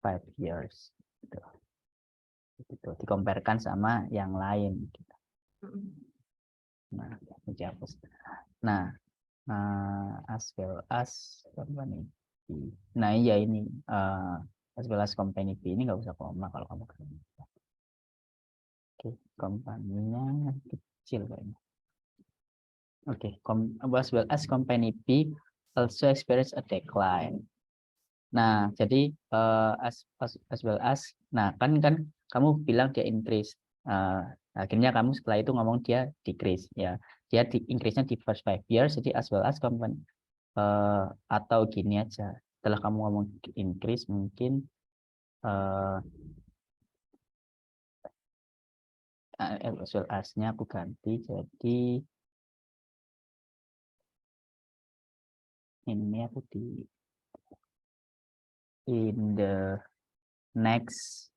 5 years. Gitu. Dikomparikan sama yang lain. Gitu. Nah, dihapus. Nah, as well as company B. Nah, iya ini as well as company B ini nggak usah koma kalau kamu kan. Oke, company-nya kecil kayaknya. Oke, as well as company B also experience a decline. Nah, jadi as well as, nah kan kamu bilang dia increase. Akhirnya kamu setelah itu ngomong dia decrease ya. Dia increase-nya di first 5 years, jadi as well as company atau gini aja. Setelah kamu ngomong increase mungkin as well as-nya aku ganti jadi ini aku di in the next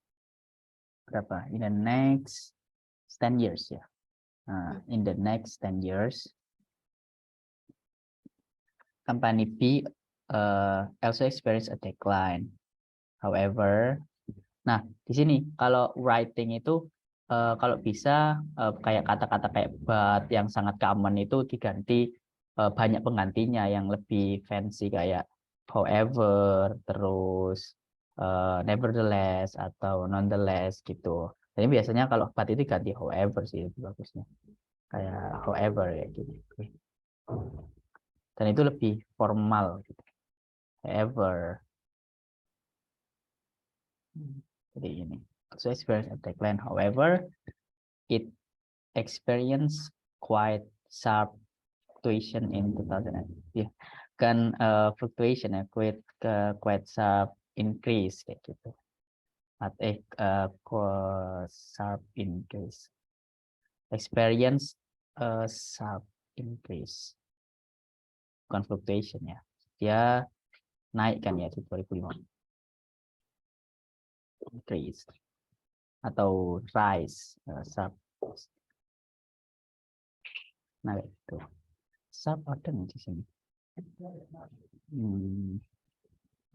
berapa? In the next 10 years ya. Nah, in the next 10 years company B also experience a decline. However, nah di sini kalau writing itu kalau bisa kayak kata-kata kayak but yang sangat common itu diganti banyak penggantinya yang lebih fancy kayak however, terus nevertheless atau nonetheless gitu. Jadi biasanya kalau but itu ganti however sih lebih bagusnya. Kayak however ya gitu. Dan itu lebih formal gitu. However. Jadi ini. So experience a decline. However, it experienced quite sharp fluctuation in 2000. Ya, kan fluctuation ya, quite sharp increase kayak gitu. Sharp increase. Experience sharp increase. Bukan fluctuation ya. Dia naik kan ya di 2005. Increase atau rise sharp. Nah itu sharp ada nih di sini.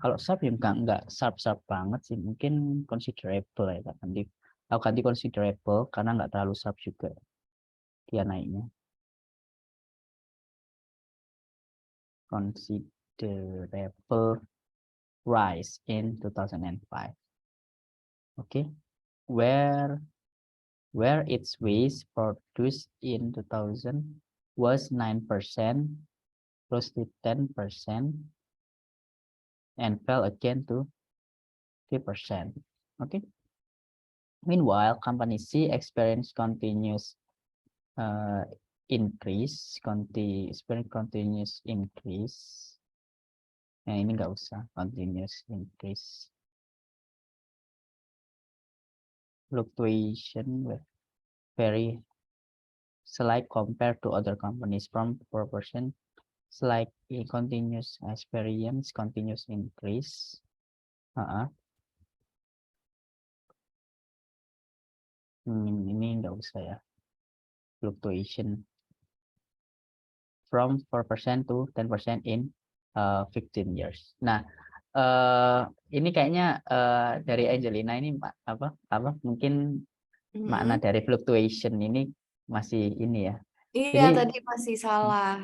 Kalau sharp ya enggak sharp banget sih, mungkin considerable ya kan. Aku ganti considerable karena enggak terlalu sharp juga dia naiknya. Considerable rise in 2005. Okay, where its waste produced in 2000 was 9%, close to 10%, and fell again to 3%. Okay. Meanwhile, company C experienced continuous increase. Nah, ini nggak usah continuous increase. Fluctuation with very slight compared to other companies from 4%. Slight continuous experience, continuous increase. Ini nggak usah ya. Fluctuation from 4% to 10% in 15 years. Nah, ini kayaknya dari Angelina ini apa mungkin makna dari fluctuation ini masih ini ya. Iya, Jadi, tadi masih salah.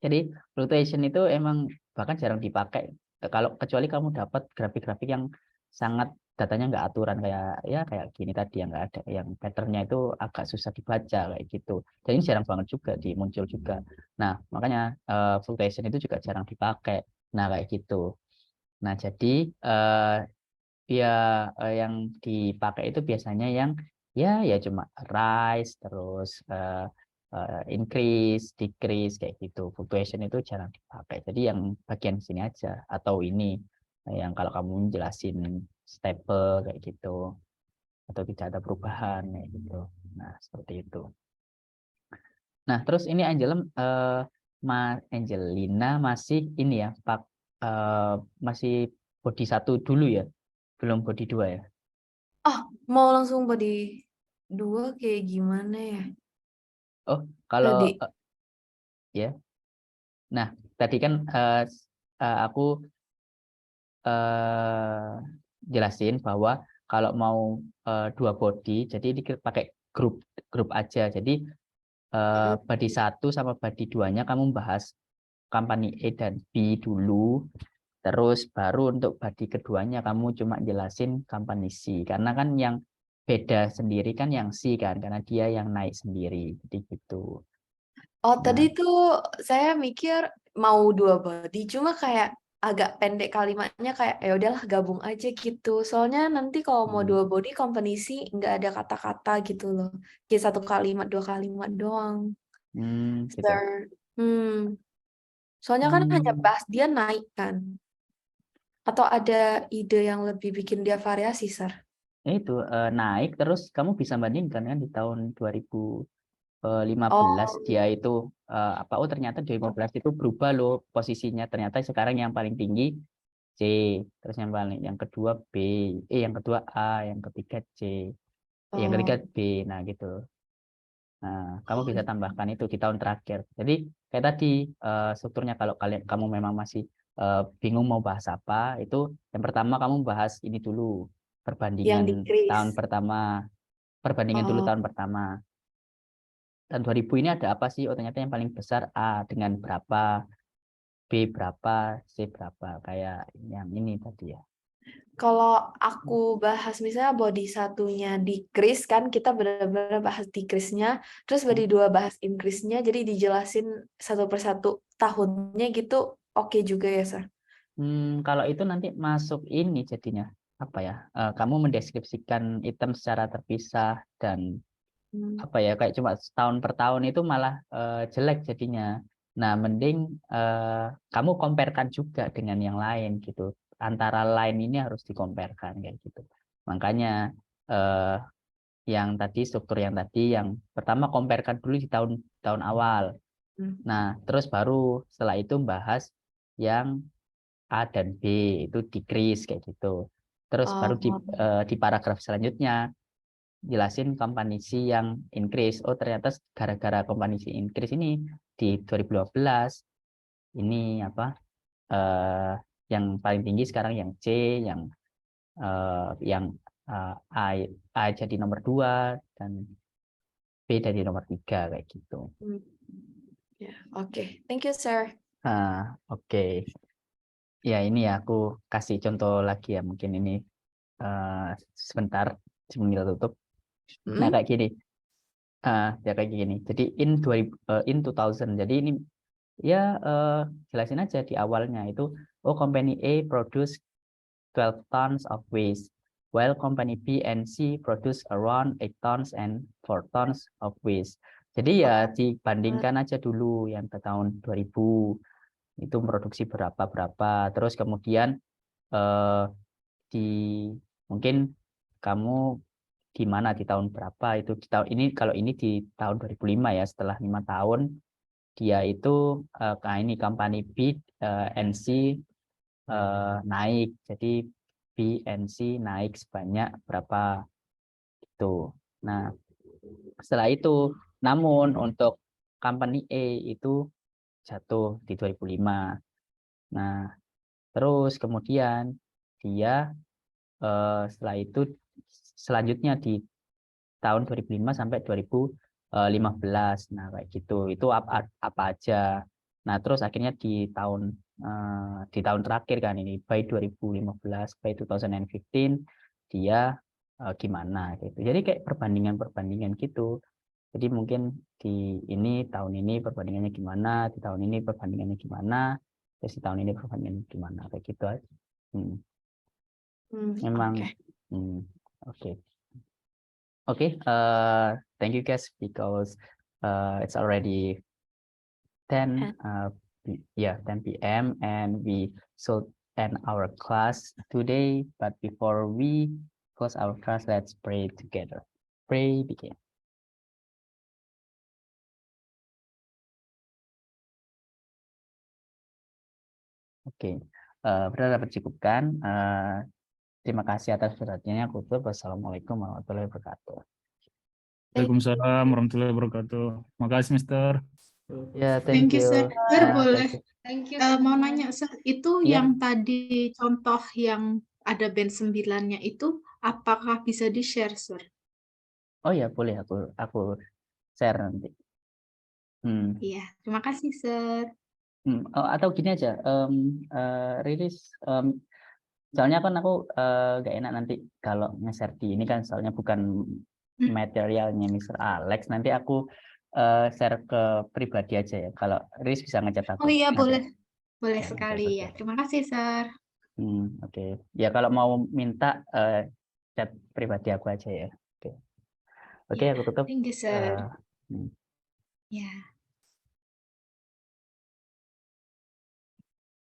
Jadi fluctuation itu emang bahkan jarang dipakai kalau kecuali kamu dapat grafik-grafik yang sangat datanya nggak aturan kayak gini tadi yang nggak ada yang patternnya itu agak susah dibaca kayak gitu. Dan ini jarang banget juga muncul juga. Nah makanya fluctuation itu juga jarang dipakai. Nah kayak gitu. Nah jadi yang dipakai itu biasanya yang ya cuma rise terus increase, decrease kayak gitu. Fluctuation itu jarang dipakai. Jadi yang bagian sini aja atau ini yang kalau kamu jelasin stable kayak gitu atau tidak ada perubahan kayak gitu. Nah, seperti itu. Nah, terus ini Angelina masih ini ya, masih body 1 dulu ya. Belum body 2 ya. Mau langsung body 2 kayak gimana ya? Oh, kalau Tadi. ya. Nah, tadi kan aku jelasin bahwa kalau mau 2 body, jadi ini pakai grup aja. Jadi body 1 sama body 2-nya kamu bahas company A dan B dulu. Terus baru untuk body keduanya kamu cuma jelasin company C. Karena kan yang beda sendiri kan yang C kan, karena dia yang naik sendiri. Jadi gitu. Tadi tuh saya mikir mau 2 body, cuma kayak agak pendek kalimatnya kayak ya udahlah gabung aja gitu. Soalnya nanti kalau mau 2 body company C nggak ada kata-kata gitu loh. Kayak 1 kalimat, 2 kalimat doang. Gitu. Soalnya kan hanya bahas dia naik kan. Atau ada ide yang lebih bikin dia variasi, Sir? Itu naik terus kamu bisa bandingkan kan di tahun 2015 Oh, dia itu oh ternyata 2015 itu berubah loh posisinya, ternyata sekarang yang paling tinggi C, terus yang kedua B, yang kedua A, yang ketiga C, yang ketiga oh, B, nah gitu. Nah, kamu bisa iya. tambahkan itu di tahun terakhir. Jadi kayak tadi strukturnya kalau kamu memang masih bingung mau bahas apa, itu yang pertama kamu bahas ini dulu, Yang perbandingan tahun decrease. pertama, perbandingan dulu Oh, tahun pertama. Tahun 2000 ini ada apa sih? Oh ternyata yang paling besar A dengan berapa, B berapa, C berapa, kayak yang ini tadi ya. kalau aku bahas misalnya body satunya decrease kan kita benar-benar bahas decrease-nya, terus body 2 bahas increase-nya, jadi dijelasin satu persatu tahunnya gitu, oke juga ya, Sir? Kalau itu nanti masuk ini jadinya apa ya? Kamu mendeskripsikan item secara terpisah dan Hmm. apa ya kayak cuma setahun per tahun itu malah jelek jadinya. Nah, mending kamu comparekan juga dengan yang lain gitu. Antara line ini harus dikomparekan kayak gitu. Makanya yang tadi struktur yang tadi yang pertama comparekan dulu di tahun awal. Hmm. Nah, terus baru setelah itu bahas yang A dan B itu decrease kayak gitu. Terus baru Oh, di paragraf selanjutnya jelasin company C yang increase. Oh ternyata gara-gara company C increase ini di 2012 ini apa yang paling tinggi sekarang yang C, yang A jadi nomor 2 dan B jadi nomor 3 kayak gitu. ya, oke. Thank you, Sir. Oke. Ya ini ya aku kasih contoh lagi ya mungkin ini sebentar sebelum kita tutup. Nah kayak gini. Ya kayak gini. Jadi in 2000 jadi ini ya jelasin aja di awalnya itu company A produce 12 tons of waste while company B and C produce around 8 tons and 4 tons of waste. Jadi ya dibandingkan aja dulu yang ke tahun 2000 itu produksi berapa terus kemudian di mungkin kamu di mana di tahun berapa itu di tahun ini kalau ini di tahun 2005 ya setelah 5 tahun dia itu ini company B and C naik jadi B and C naik sebanyak berapa itu. Nah setelah itu namun untuk company A itu jatuh di 2005. Nah terus kemudian dia setelah itu selanjutnya di tahun 2005 sampai 2015. Nah, kayak gitu. Itu apa aja. Nah, terus akhirnya di tahun terakhir kan ini by 2015 by 2015 dia gimana gitu. Jadi kayak perbandingan gitu. Jadi mungkin di ini tahun ini perbandingannya gimana, di tahun ini perbandingannya gimana, terus di tahun ini perbandingannya gimana kayak gitu aja. Memang oke. Okay, thank you guys because it's already 10 10 p.m. and we should end our class today. But before we close our class, let's pray together. Pray begin. Oke, berarti dapat cukupkan. Terima kasih atas perhatiannya. Aku tutup. Wassalamualaikum warahmatullahi wabarakatuh. Waalaikumsalam warahmatullahi wabarakatuh. Makasih, Mister. Ya, Thank you, Sir. Sir, boleh Thank you. mau nanya, Sir, itu Iya. yang tadi contoh yang ada band 9-nya itu apakah bisa di-share, Sir? Oh ya, boleh aku share nanti. Iya, terima kasih, Sir. Atau gini aja, Riris, soalnya kan aku gak enak nanti kalau nge-share di ini kan, soalnya bukan materialnya Mr. Alex, nanti aku share ke pribadi aja ya, kalau Riris bisa ngechat aku. Oh iya, Nanti. boleh Ya, sekali ya. Terima kasih, Sir. Oke. Ya kalau mau minta chat pribadi aku aja ya. Oke, aku tutup. Thank you, Sir. Hmm. Ya.